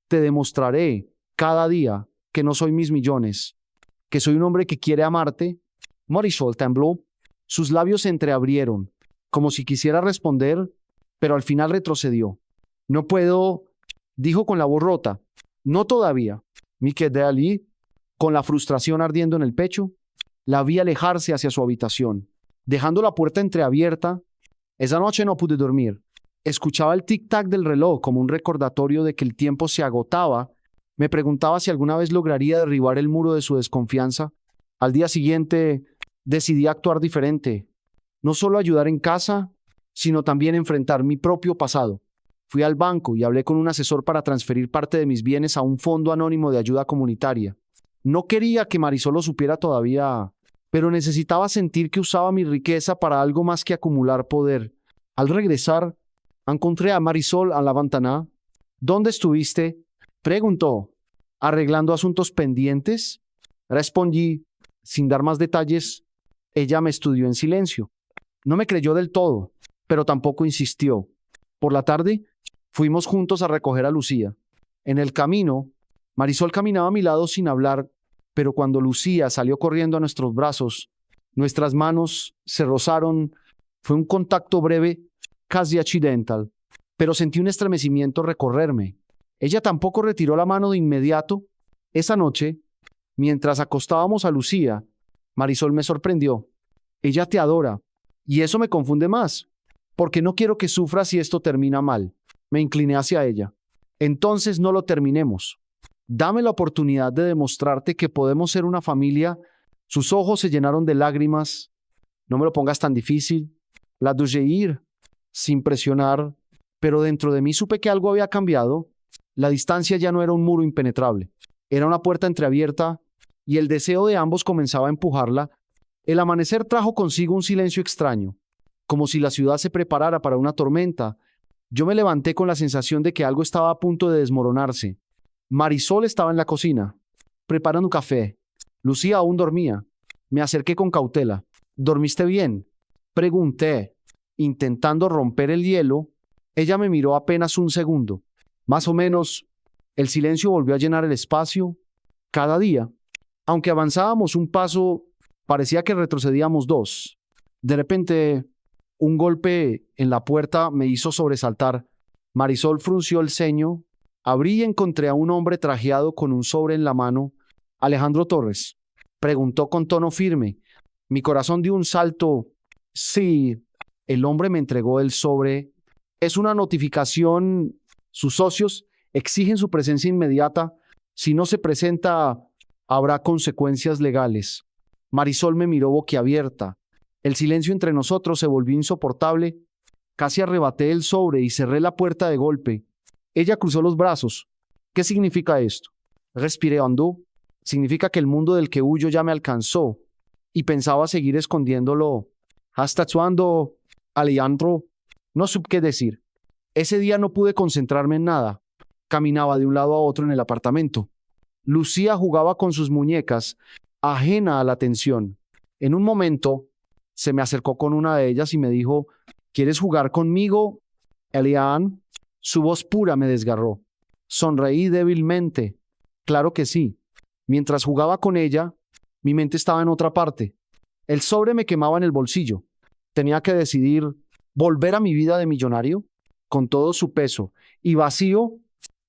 te demostraré cada día que no soy mis millones, que soy un hombre que quiere amarte. Marisol tembló. Sus labios se entreabrieron, como si quisiera responder, pero al final retrocedió. No puedo, dijo con la voz rota. No todavía. Me quedé allí, con la frustración ardiendo en el pecho. La vi alejarse hacia su habitación, dejando la puerta entreabierta. Esa noche no pude dormir. Escuchaba el tic-tac del reloj como un recordatorio de que el tiempo se agotaba. Me preguntaba si alguna vez lograría derribar el muro de su desconfianza. Al día siguiente decidí actuar diferente. No solo ayudar en casa, sino también enfrentar mi propio pasado. Fui al banco y hablé con un asesor para transferir parte de mis bienes a un fondo anónimo de ayuda comunitaria. No quería que Marisol lo supiera todavía, pero necesitaba sentir que usaba mi riqueza para algo más que acumular poder. Al regresar, encontré a Marisol a la ventana. ¿Dónde estuviste?, preguntó. ¿Arreglando asuntos pendientes? Respondí, sin dar más detalles. Ella me estudió en silencio. No me creyó del todo, pero tampoco insistió. Por la tarde, fuimos juntos a recoger a Lucía. En el camino, Marisol caminaba a mi lado sin hablar, pero cuando Lucía salió corriendo a nuestros brazos, nuestras manos se rozaron. Fue un contacto breve, casi accidental, pero sentí un estremecimiento recorrerme. Ella tampoco retiró la mano de inmediato. Esa noche, mientras acostábamos a Lucía, Marisol me sorprendió. Ella te adora, y eso me confunde más, porque no quiero que sufras si esto termina mal. Me incliné hacia ella. Entonces no lo terminemos. Dame la oportunidad de demostrarte que podemos ser una familia. Sus ojos se llenaron de lágrimas. No me lo pongas tan difícil. La dejé ir, sin presionar, pero dentro de mí supe que algo había cambiado. La distancia ya no era un muro impenetrable. Era una puerta entreabierta y el deseo de ambos comenzaba a empujarla. El amanecer trajo consigo un silencio extraño, como si la ciudad se preparara para una tormenta. Yo me levanté con la sensación de que algo estaba a punto de desmoronarse. Marisol estaba en la cocina, preparando un café. Lucía aún dormía. Me acerqué con cautela. ¿Dormiste bien?, pregunté, intentando romper el hielo. Ella me miró apenas un segundo. Más o menos. El silencio volvió a llenar el espacio. Cada día, aunque avanzábamos un paso, parecía que retrocedíamos dos. De repente, un golpe en la puerta me hizo sobresaltar. Marisol frunció el ceño. Abrí y encontré a un hombre trajeado con un sobre en la mano. «¿Alejandro Torres?», preguntó con tono firme. Mi corazón dio un salto. «Sí». El hombre me entregó el sobre. «Es una notificación. Sus socios exigen su presencia inmediata. Si no se presenta, habrá consecuencias legales». Marisol me miró boquiabierta. El silencio entre nosotros se volvió insoportable. Casi arrebaté el sobre y cerré la puerta de golpe. Ella cruzó los brazos. «¿Qué significa esto?». Respiré hondo. «Significa que el mundo del que huyo ya me alcanzó». Y pensaba seguir escondiéndolo. «¿Hasta cuándo, Alejandro?». No supe qué decir. Ese día no pude concentrarme en nada. Caminaba de un lado a otro en el apartamento. Lucía jugaba con sus muñecas, ajena a la atención. En un momento, se me acercó con una de ellas y me dijo: «¿Quieres jugar conmigo, Elian?». Su voz pura me desgarró. Sonreí débilmente. Claro que sí. Mientras jugaba con ella, mi mente estaba en otra parte. El sobre me quemaba en el bolsillo. Tenía que decidir: volver a mi vida de millonario, con todo su peso y vacío,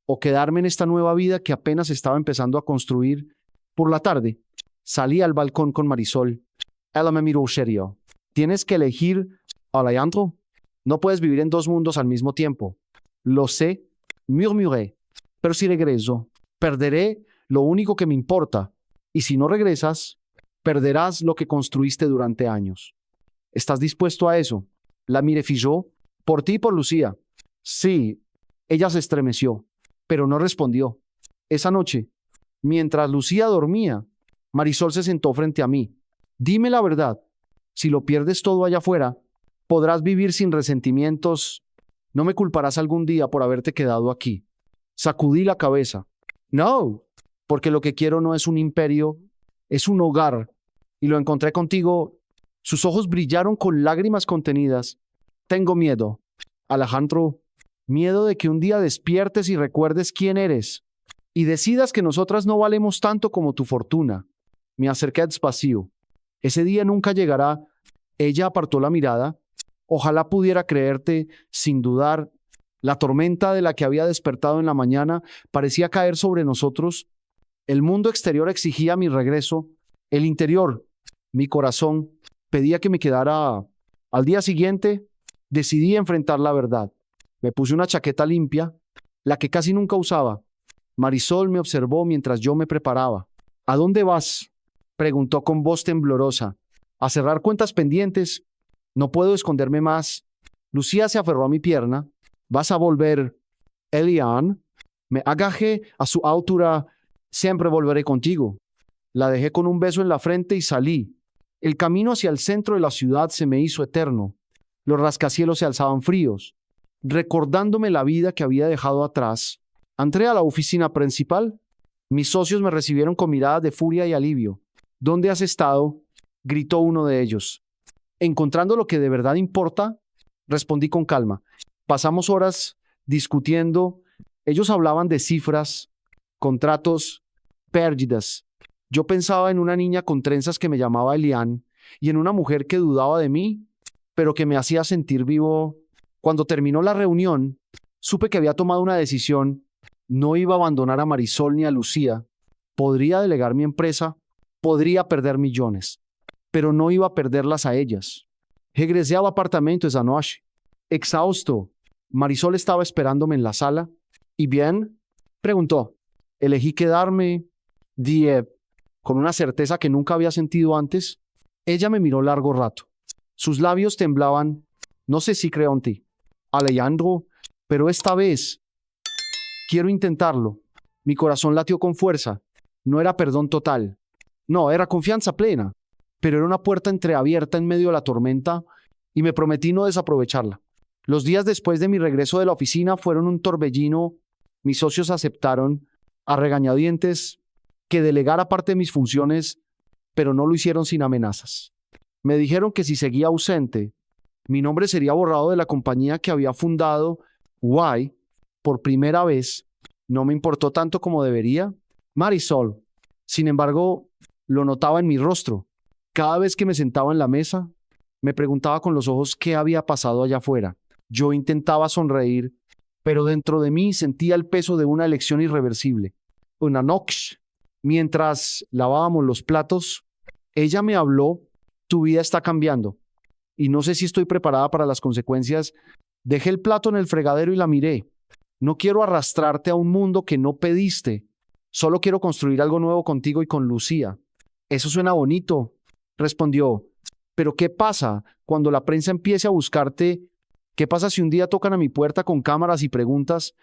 o quedarme en esta nueva vida que apenas estaba empezando a construir. Por la tarde, salí al balcón con Marisol. Ella me miró serio. «Tienes que elegir, Alejandro. No puedes vivir en dos mundos al mismo tiempo». «Lo sé», murmuré, «pero si regreso, perderé lo único que me importa. Y si no regresas, perderás lo que construiste durante años. ¿Estás dispuesto a eso?». La miré fijo. «Por ti y por Lucía». «Sí». Ella se estremeció, pero no respondió. Esa noche, mientras Lucía dormía, Marisol se sentó frente a mí. «Dime la verdad. Si lo pierdes todo allá afuera, podrás vivir sin resentimientos. No me culparás algún día por haberte quedado aquí». Sacudí la cabeza. «No, porque lo que quiero no es un imperio, es un hogar. Y lo encontré contigo». Sus ojos brillaron con lágrimas contenidas. «Tengo miedo, Alejandro. Miedo de que un día despiertes y recuerdes quién eres. Y decidas que nosotras no valemos tanto como tu fortuna». Me acerqué despacio. «Ese día nunca llegará». Ella apartó la mirada. «Ojalá pudiera creerte, sin dudar». La tormenta de la que había despertado en la mañana parecía caer sobre nosotros. El mundo exterior exigía mi regreso. El interior, mi corazón, pedía que me quedara. Al día siguiente, decidí enfrentar la verdad. Me puse una chaqueta limpia, la que casi nunca usaba. Marisol me observó mientras yo me preparaba. «¿A dónde vas?», preguntó con voz temblorosa. «¿A cerrar cuentas pendientes?». «No puedo esconderme más». Lucía se aferró a mi pierna. «¿Vas a volver, Elian?». Me agajé a su altura. «Siempre volveré contigo». La dejé con un beso en la frente y salí. El camino hacia el centro de la ciudad se me hizo eterno. Los rascacielos se alzaban fríos. Recordándome la vida que había dejado atrás, entré a la oficina principal. Mis socios me recibieron con miradas de furia y alivio. «¿Dónde has estado?», gritó uno de ellos. «Encontrando lo que de verdad importa», respondí con calma. Pasamos horas discutiendo. Ellos hablaban de cifras, contratos, pérdidas. Yo pensaba en una niña con trenzas que me llamaba Elian y en una mujer que dudaba de mí, pero que me hacía sentir vivo. Cuando terminó la reunión, supe que había tomado una decisión. No iba a abandonar a Marisol ni a Lucía. Podría delegar mi empresa, podría perder millones, pero no iba a perderlas a ellas. Regresé al apartamento esa noche, exhausto, Marisol estaba esperándome en la sala. ¿Y bien?, preguntó. Elegí quedarme, dije, con una certeza que nunca había sentido antes. Ella me miró largo rato. Sus labios temblaban. No sé si creo en ti, Alejandro, pero esta vez quiero intentarlo. Mi corazón latió con fuerza. No era perdón total. No, era confianza plena. Pero era una puerta entreabierta en medio de la tormenta y me prometí no desaprovecharla. Los días después de mi regreso de la oficina fueron un torbellino. Mis socios aceptaron, a regañadientes, que delegara parte de mis funciones, pero no lo hicieron sin amenazas. Me dijeron que si seguía ausente, mi nombre sería borrado de la compañía que había fundado. Why, por primera vez, no me importó tanto como debería. Marisol, sin embargo, lo notaba en mi rostro. Cada vez que me sentaba en la mesa, me preguntaba con los ojos qué había pasado allá afuera. Yo intentaba sonreír, pero dentro de mí sentía el peso de una elección irreversible. Una noche, mientras lavábamos los platos, ella me habló. Tu vida está cambiando y no sé si estoy preparada para las consecuencias. Dejé el plato en el fregadero y la miré. No quiero arrastrarte a un mundo que no pediste. Solo quiero construir algo nuevo contigo y con Lucía. Eso suena bonito, respondió. Pero ¿qué pasa cuando la prensa empiece a buscarte? ¿Qué pasa si un día tocan a mi puerta con cámaras y preguntas?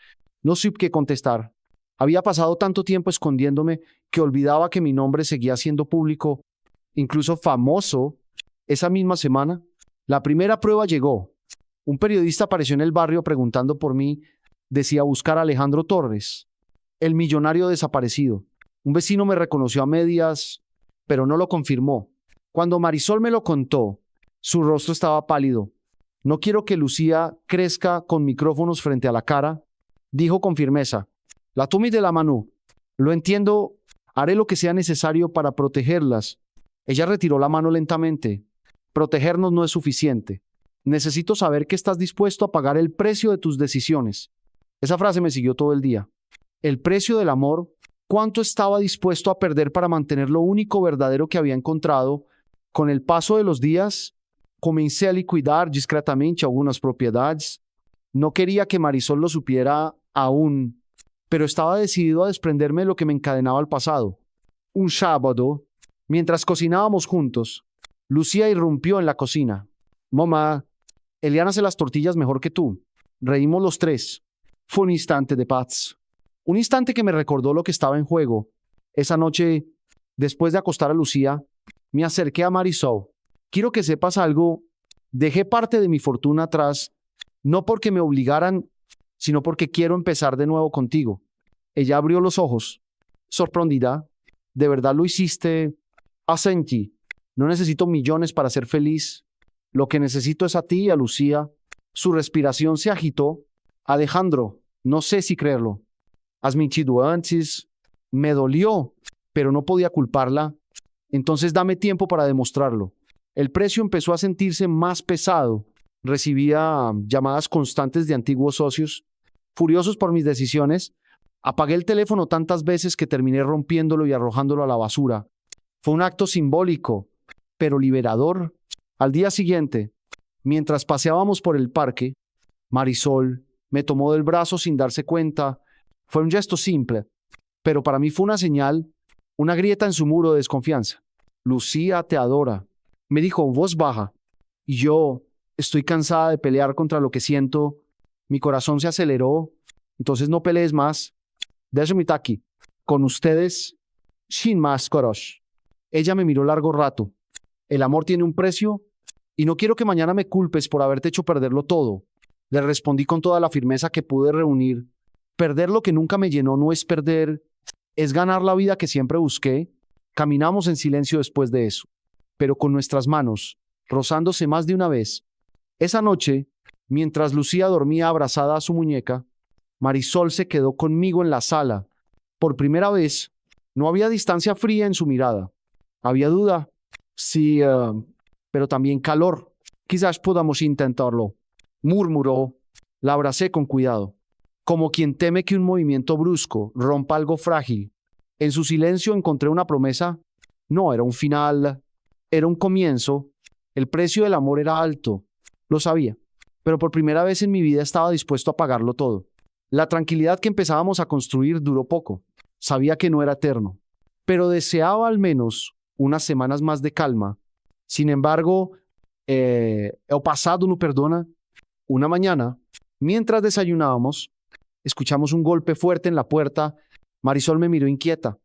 No supe qué contestar. Había pasado tanto tiempo escondiéndome que olvidaba que mi nombre seguía siendo público, incluso famoso. Esa misma semana, la primera prueba llegó. Un periodista apareció en el barrio preguntando por mí. Decía buscar a Alejandro Torres, el millonario desaparecido. Un vecino me reconoció a medias, pero no lo confirmó. Cuando Marisol me lo contó, su rostro estaba pálido. No quiero que Lucía crezca con micrófonos frente a la cara, dijo con firmeza. La tomé de la mano. Lo entiendo, haré lo que sea necesario para protegerlas. Ella retiró la mano lentamente. Protegernos no es suficiente. Necesito saber que estás dispuesto a pagar el precio de tus decisiones. Esa frase me siguió todo el día. El precio del amor, ¿cuánto estaba dispuesto a perder para mantener lo único verdadero que había encontrado? Con el paso de los días, comencé a liquidar discretamente algunas propiedades. No quería que Marisol lo supiera aún, pero estaba decidido a desprenderme de lo que me encadenaba al pasado. Un sábado, mientras cocinábamos juntos, Lucía irrumpió en la cocina. Mamá, Eliana hace las tortillas mejor que tú. Reímos los tres. Fue un instante de paz. Un instante que me recordó lo que estaba en juego. Esa noche, después de acostar a Lucía, me acerqué a Marisol. Quiero que sepas algo. Dejé parte de mi fortuna atrás, no porque me obligaran, sino porque quiero empezar de nuevo contigo. Ella abrió los ojos, sorprendida. ¿De verdad lo hiciste? Asentí. No necesito millones para ser feliz. Lo que necesito es a ti y a Lucía. Su respiración se agitó. Alejandro, no sé si creerlo. Has mentido antes. Me dolió, pero no podía culparla. Entonces dame tiempo para demostrarlo. El precio empezó a sentirse más pesado. Recibía llamadas constantes de antiguos socios, furiosos por mis decisiones. Apagué el teléfono tantas veces que terminé rompiéndolo y arrojándolo a la basura. Fue un acto simbólico, pero liberador. Al día siguiente, mientras paseábamos por el parque, Marisol me tomó del brazo sin darse cuenta. Fue un gesto simple, pero para mí fue una señal, una grieta en su muro de desconfianza. Lucía te adora, me dijo en voz baja. Y yo estoy cansada de pelear contra lo que siento. Mi corazón se aceleró. Entonces no pelees más. Déjame aquí. Con ustedes, sin más coraje. Ella me miró largo rato. El amor tiene un precio y no quiero que mañana me culpes por haberte hecho perderlo todo. Le respondí con toda la firmeza que pude reunir. Perder lo que nunca me llenó no es perder, es ganar la vida que siempre busqué. Caminamos en silencio después de eso, pero con nuestras manos rozándose más de una vez. Esa noche, mientras Lucía dormía abrazada a su muñeca, Marisol se quedó conmigo en la sala. Por primera vez, no había distancia fría en su mirada. Había duda. Sí, pero también calor. Quizás podamos intentarlo, murmuró. La abracé con cuidado, como quien teme que un movimiento brusco rompa algo frágil. En su silencio encontré una promesa. No era un final, era un comienzo. El precio del amor era alto, lo sabía, pero por primera vez en mi vida estaba dispuesto a pagarlo todo. La tranquilidad que empezábamos a construir duró poco. Sabía que no era eterno, pero deseaba al menos unas semanas más de calma. Sin embargo, el pasado no perdona. Una mañana, mientras desayunábamos, escuchamos un golpe fuerte en la puerta. Marisol me miró inquieta.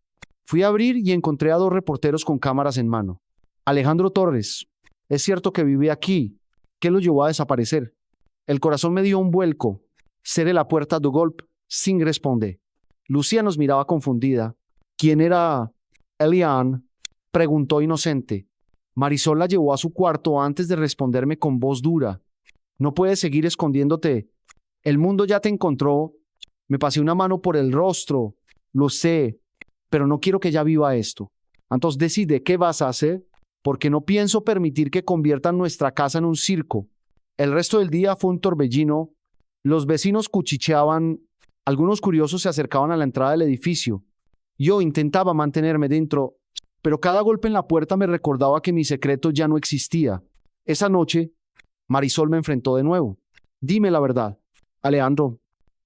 Fui a abrir y encontré a dos reporteros con cámaras en mano. Alejandro Torres, es cierto que vive aquí. ¿Qué lo llevó a desaparecer? El corazón me dio un vuelco. Cerré la puerta de golpe, sin responder. Lucía nos miraba confundida. ¿Quién era Eliane?, preguntó inocente. Marisol la llevó a su cuarto antes de responderme con voz dura. No puedes seguir escondiéndote. El mundo ya te encontró. Me pasé una mano por el rostro. Lo sé, pero no quiero que ella viva esto. Entonces decide qué vas a hacer, porque no pienso permitir que conviertan nuestra casa en un circo. El resto del día fue un torbellino. Los vecinos cuchicheaban. Algunos curiosos se acercaban a la entrada del edificio. Yo intentaba mantenerme dentro, pero cada golpe en la puerta me recordaba que mi secreto ya no existía. Esa noche, Marisol me enfrentó de nuevo. Dime la verdad, Alejandro,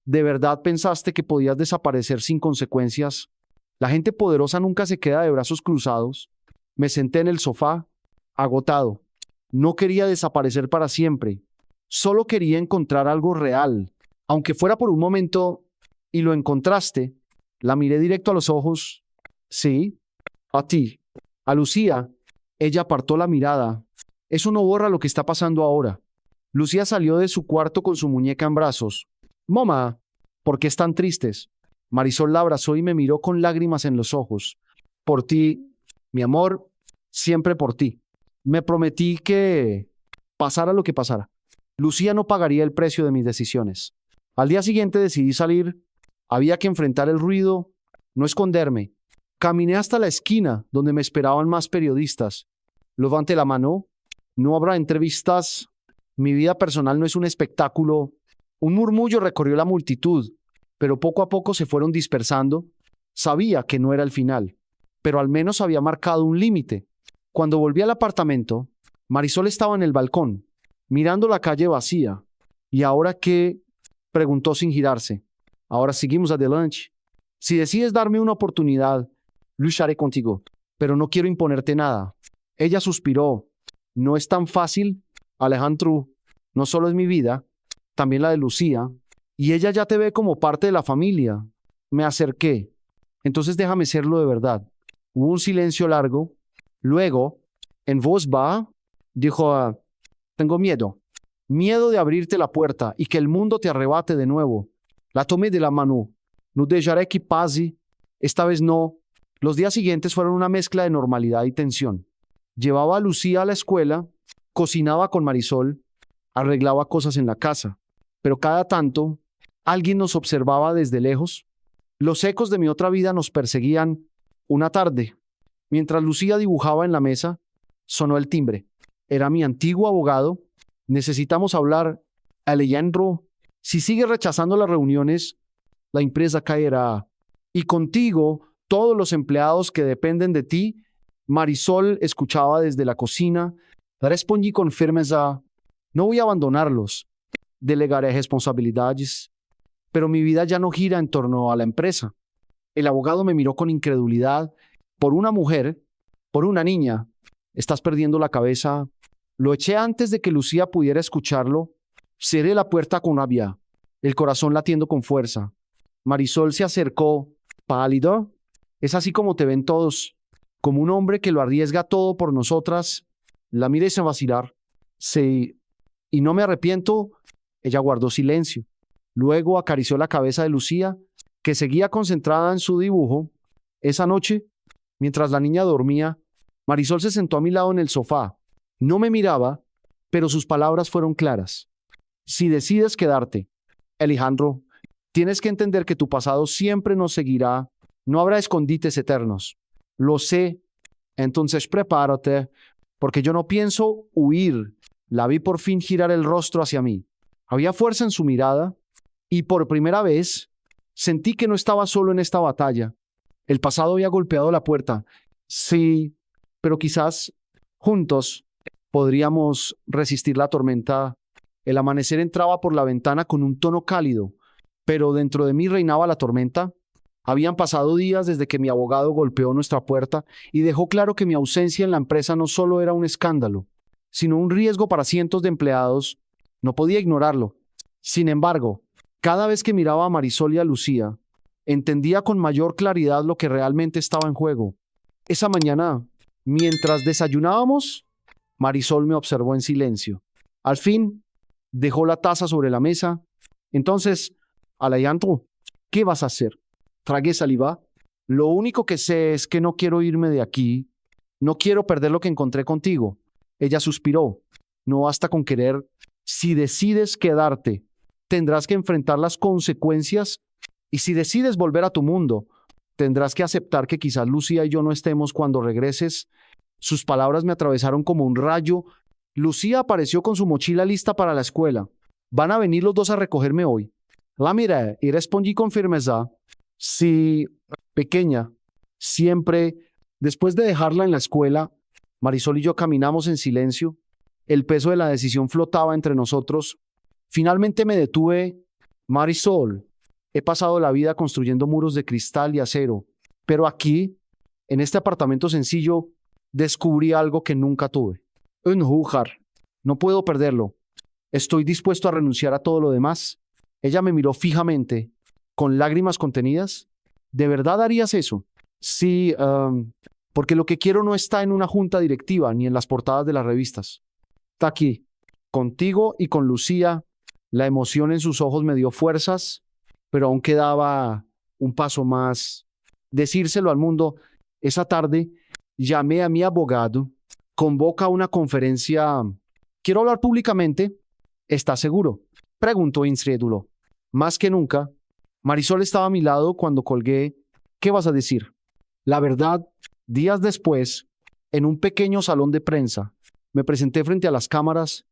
¿de verdad pensaste que podías desaparecer sin consecuencias? La gente poderosa nunca se queda de brazos cruzados. Me senté en el sofá, agotado. No quería desaparecer para siempre. Solo quería encontrar algo real, aunque fuera por un momento, y lo encontraste. La miré directo a los ojos. Sí, a ti, a Lucía. Ella apartó la mirada. Eso no borra lo que está pasando ahora. Lucía salió de su cuarto con su muñeca en brazos. Mamá, ¿por qué están tristes? Marisol la abrazó y me miró con lágrimas en los ojos. Por ti, mi amor, siempre por ti. Me prometí que pasara lo que pasara, Lucía no pagaría el precio de mis decisiones. Al día siguiente decidí salir. Había que enfrentar el ruido, no esconderme. Caminé hasta la esquina donde me esperaban más periodistas. Levante la mano. No habrá entrevistas. Mi vida personal no es un espectáculo. Un murmullo recorrió la multitud, pero poco a poco se fueron dispersando. Sabía que no era el final, pero al menos había marcado un límite. Cuando volví al apartamento, Marisol estaba en el balcón, mirando la calle vacía. ¿Y ahora qué?, preguntó sin girarse. Ahora seguimos adelante. Si decides darme una oportunidad, lucharé contigo, pero no quiero imponerte nada. Ella suspiró. No es tan fácil, Alejandro. No solo es mi vida, también la de Lucía, y ella ya te ve como parte de la familia. Me acerqué. Entonces déjame serlo de verdad. Hubo un silencio largo. Luego, en voz baja, dijo: tengo miedo. Miedo de abrirte la puerta y que el mundo te arrebate de nuevo. La tomé de la mano. No dejaré que pase. Esta vez no. Los días siguientes fueron una mezcla de normalidad y tensión. Llevaba a Lucía a la escuela, cocinaba con Marisol, arreglaba cosas en la casa, pero cada tanto alguien nos observaba desde lejos. Los ecos de mi otra vida nos perseguían. Una tarde, mientras Lucía dibujaba en la mesa, sonó el timbre. Era mi antiguo abogado. Necesitamos hablar. Alejandro, si sigues rechazando las reuniones, la empresa caerá. Y contigo, todos los empleados que dependen de ti. Marisol escuchaba desde la cocina. Respondí con firmeza: no voy a abandonarlos. Delegaré responsabilidades. Pero mi vida ya no gira en torno a la empresa. El abogado me miró con incredulidad. Por una mujer, por una niña, estás perdiendo la cabeza. Lo eché antes de que Lucía pudiera escucharlo. Cerré la puerta con rabia, el corazón latiendo con fuerza. Marisol se acercó, pálido. Es así como te ven todos, como un hombre que lo arriesga todo por nosotras. La miré sin vacilar. Sí, y no me arrepiento. Ella guardó silencio. Luego acarició la cabeza de Lucía, que seguía concentrada en su dibujo. Esa noche, mientras la niña dormía, Marisol se sentó a mi lado en el sofá. No me miraba, pero sus palabras fueron claras. Si decides quedarte, Alejandro, tienes que entender que tu pasado siempre nos seguirá. No habrá escondites eternos. Lo sé. Entonces prepárate, porque yo no pienso huir. La vi por fin girar el rostro hacia mí. Había fuerza en su mirada y por primera vez sentí que no estaba solo en esta batalla. El pasado había golpeado la puerta. Sí, pero quizás juntos podríamos resistir la tormenta El amanecer entraba por la ventana con un tono cálido, pero dentro de mí reinaba la tormenta. Habían pasado días desde que mi abogado golpeó nuestra puerta y dejó claro que mi ausencia en la empresa no solo era un escándalo, sino un riesgo para cientos de empleados. No podía ignorarlo. Sin embargo, cada vez que miraba a Marisol y a Lucía, entendía con mayor claridad lo que realmente estaba en juego. Esa mañana, mientras desayunábamos, Marisol me observó en silencio. Al fin, dejó la taza sobre la mesa. Entonces, Alejandro, ¿qué vas a hacer? Tragué saliva. Lo único que sé es que no quiero irme de aquí. No quiero perder lo que encontré contigo. Ella suspiró. No basta con querer. Si decides quedarte, tendrás que enfrentar las consecuencias. Y si decides volver a tu mundo, tendrás que aceptar que quizás Lucía y yo no estemos cuando regreses. Sus palabras me atravesaron como un rayo. Lucía apareció con su mochila lista para la escuela. Van a venir los dos a recogerme hoy. La miré y respondí con firmeza. Sí, pequeña. Siempre, después de dejarla en la escuela, Marisol y yo caminamos en silencio. El peso de la decisión flotaba entre nosotros. Finalmente me detuve. Marisol, he pasado la vida construyendo muros de cristal y acero, pero aquí, en este apartamento sencillo, descubrí algo que nunca tuve. Un hogar. No puedo perderlo. Estoy dispuesto a renunciar a todo lo demás. Ella me miró fijamente, con lágrimas contenidas. ¿De verdad harías eso? Sí, porque lo que quiero no está en una junta directiva ni en las portadas de las revistas. Está aquí, contigo y con Lucía. La emoción en sus ojos me dio fuerzas, pero aún quedaba un paso más. Decírselo al mundo. Esa tarde llamé a mi abogado. Convoca una conferencia. Quiero hablar públicamente. ¿Estás seguro? Preguntó incrédulo. Más que nunca. Marisol estaba a mi lado cuando colgué. ¿Qué vas a decir? La verdad, días después, en un pequeño salón de prensa, me presenté frente a las cámaras.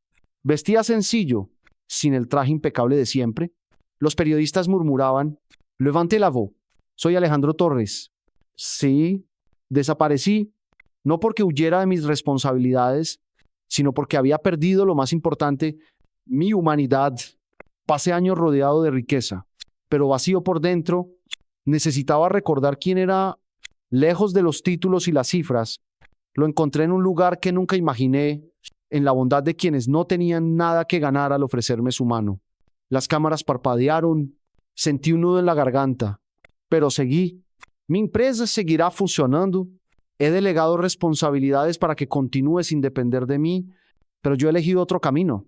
Vestía sencillo, sin el traje impecable de siempre. Los periodistas murmuraban. Levante la voz. Soy Alejandro Torres. Sí, desaparecí. No porque huyera de mis responsabilidades, sino porque había perdido lo más importante, mi humanidad. Pasé años rodeado de riqueza, pero vacío por dentro. Necesitaba recordar quién era, lejos de los títulos y las cifras. Lo encontré en un lugar que nunca imaginé, en la bondad de quienes no tenían nada que ganar al ofrecerme su mano. Las cámaras parpadearon, sentí un nudo en la garganta, pero seguí. Mi empresa seguirá funcionando. He delegado responsabilidades para que continúe sin depender de mí, pero yo he elegido otro camino.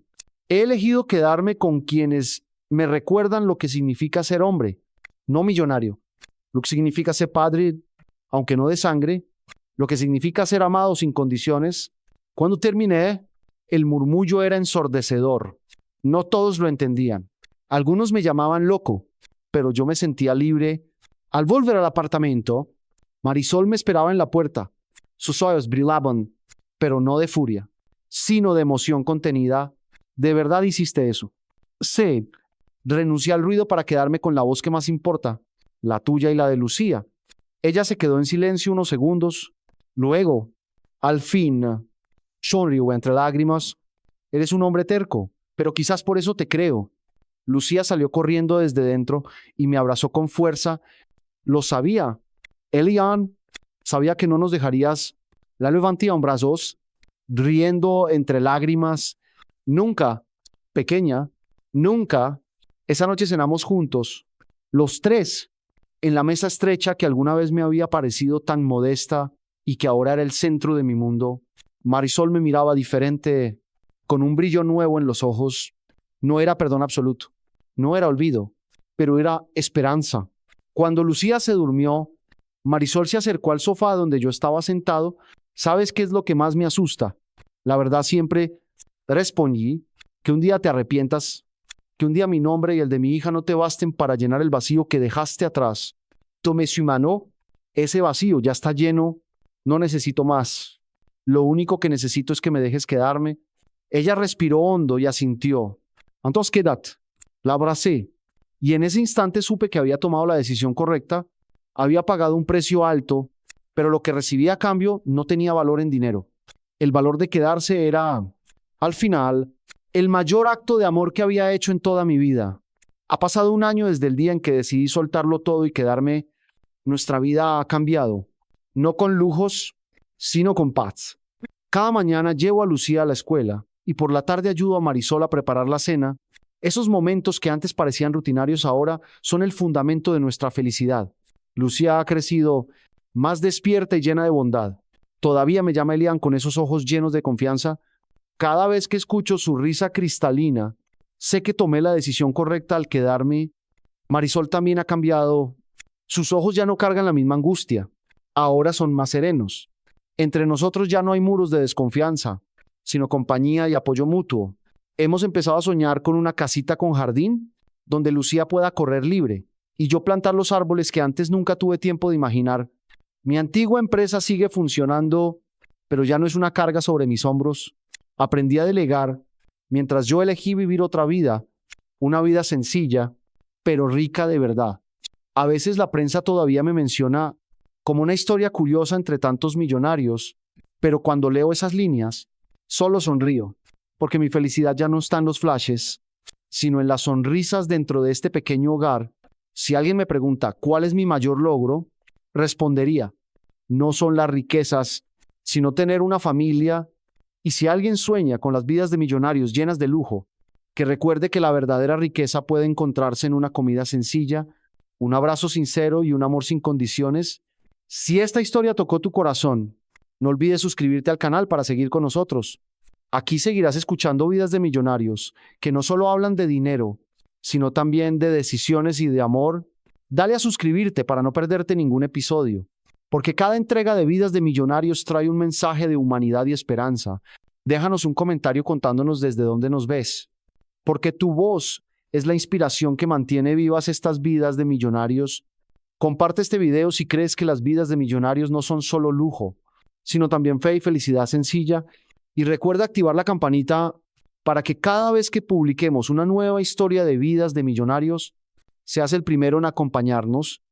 He elegido quedarme con quienes me recuerdan lo que significa ser hombre, no millonario, lo que significa ser padre, aunque no de sangre, lo que significa ser amado sin condiciones. Cuando terminé, el murmullo era ensordecedor. No todos lo entendían. Algunos me llamaban loco, pero yo me sentía libre. Al volver al apartamento, Marisol me esperaba en la puerta. Sus ojos brillaban, pero no de furia, sino de emoción contenida. ¿De verdad hiciste eso? Sí, renuncié al ruido para quedarme con la voz que más importa, la tuya y la de Lucía. Ella se quedó en silencio unos segundos. Luego, al fin, sonrió entre lágrimas. Eres un hombre terco, pero quizás por eso te creo. Lucía salió corriendo desde dentro y me abrazó con fuerza. Lo sabía. Elian, sabía que no nos dejarías. La levanté a brazos, riendo entre lágrimas. Nunca, pequeña, nunca. Esa noche cenamos juntos, los tres, en la mesa estrecha que alguna vez me había parecido tan modesta y que ahora era el centro de mi mundo. Marisol me miraba diferente, con un brillo nuevo en los ojos. No era perdón absoluto, no era olvido, pero era esperanza. Cuando Lucía se durmió, Marisol se acercó al sofá donde yo estaba sentado. ¿Sabes qué es lo que más me asusta? La verdad siempre respondí, que un día te arrepientas, que un día mi nombre y el de mi hija no te basten para llenar el vacío que dejaste atrás. Tomé su mano, ese vacío ya está lleno, no necesito más. Lo único que necesito es que me dejes quedarme. Ella respiró hondo y asintió. Entonces quédate. La abracé y en ese instante supe que había tomado la decisión correcta. Había pagado un precio alto, pero lo que recibía a cambio no tenía valor en dinero. El valor de quedarse era, al final, El mayor acto de amor que había hecho en toda mi vida. Ha pasado un año desde el día en que decidí soltarlo todo y quedarme. Nuestra vida ha cambiado, no con lujos, sino con paz. Cada mañana llevo a Lucía a la escuela y por la tarde ayudo a Marisol a preparar la cena. Esos momentos que antes parecían rutinarios ahora son el fundamento de nuestra felicidad. Lucía ha crecido más despierta y llena de bondad. Todavía me llama Elian con esos ojos llenos de confianza. Cada vez que escucho su risa cristalina, sé que tomé la decisión correcta al quedarme. Marisol también ha cambiado. Sus ojos ya no cargan la misma angustia. Ahora son más serenos. Entre nosotros ya no hay muros de desconfianza, sino compañía y apoyo mutuo. Hemos empezado a soñar con una casita con jardín, donde Lucía pueda correr libre, y yo plantar los árboles que antes nunca tuve tiempo de imaginar. Mi antigua empresa sigue funcionando, pero ya no es una carga sobre mis hombros. Aprendí a delegar, mientras yo elegí vivir otra vida, una vida sencilla, pero rica de verdad. A veces la prensa todavía me menciona como una historia curiosa entre tantos millonarios, pero cuando leo esas líneas, solo sonrío, porque mi felicidad ya no está en los flashes, sino en las sonrisas dentro de este pequeño hogar. Si alguien me pregunta cuál es mi mayor logro, respondería, no son las riquezas, sino tener una familia. Y si alguien sueña con las vidas de millonarios llenas de lujo, que recuerde que la verdadera riqueza puede encontrarse en una comida sencilla, un abrazo sincero y un amor sin condiciones. Si esta historia tocó tu corazón, no olvides suscribirte al canal para seguir con nosotros. Aquí seguirás escuchando vidas de millonarios que no solo hablan de dinero, sino también de decisiones y de amor. Dale a suscribirte para no perderte ningún episodio, porque cada entrega de vidas de millonarios trae un mensaje de humanidad y esperanza. Déjanos un comentario contándonos desde dónde nos ves, porque tu voz es la inspiración que mantiene vivas estas vidas de millonarios. Comparte este video si crees que las vidas de millonarios no son solo lujo, sino también fe y felicidad sencilla. Y recuerda activar la campanita para que cada vez que publiquemos una nueva historia de vidas de millonarios, seas el primero en acompañarnos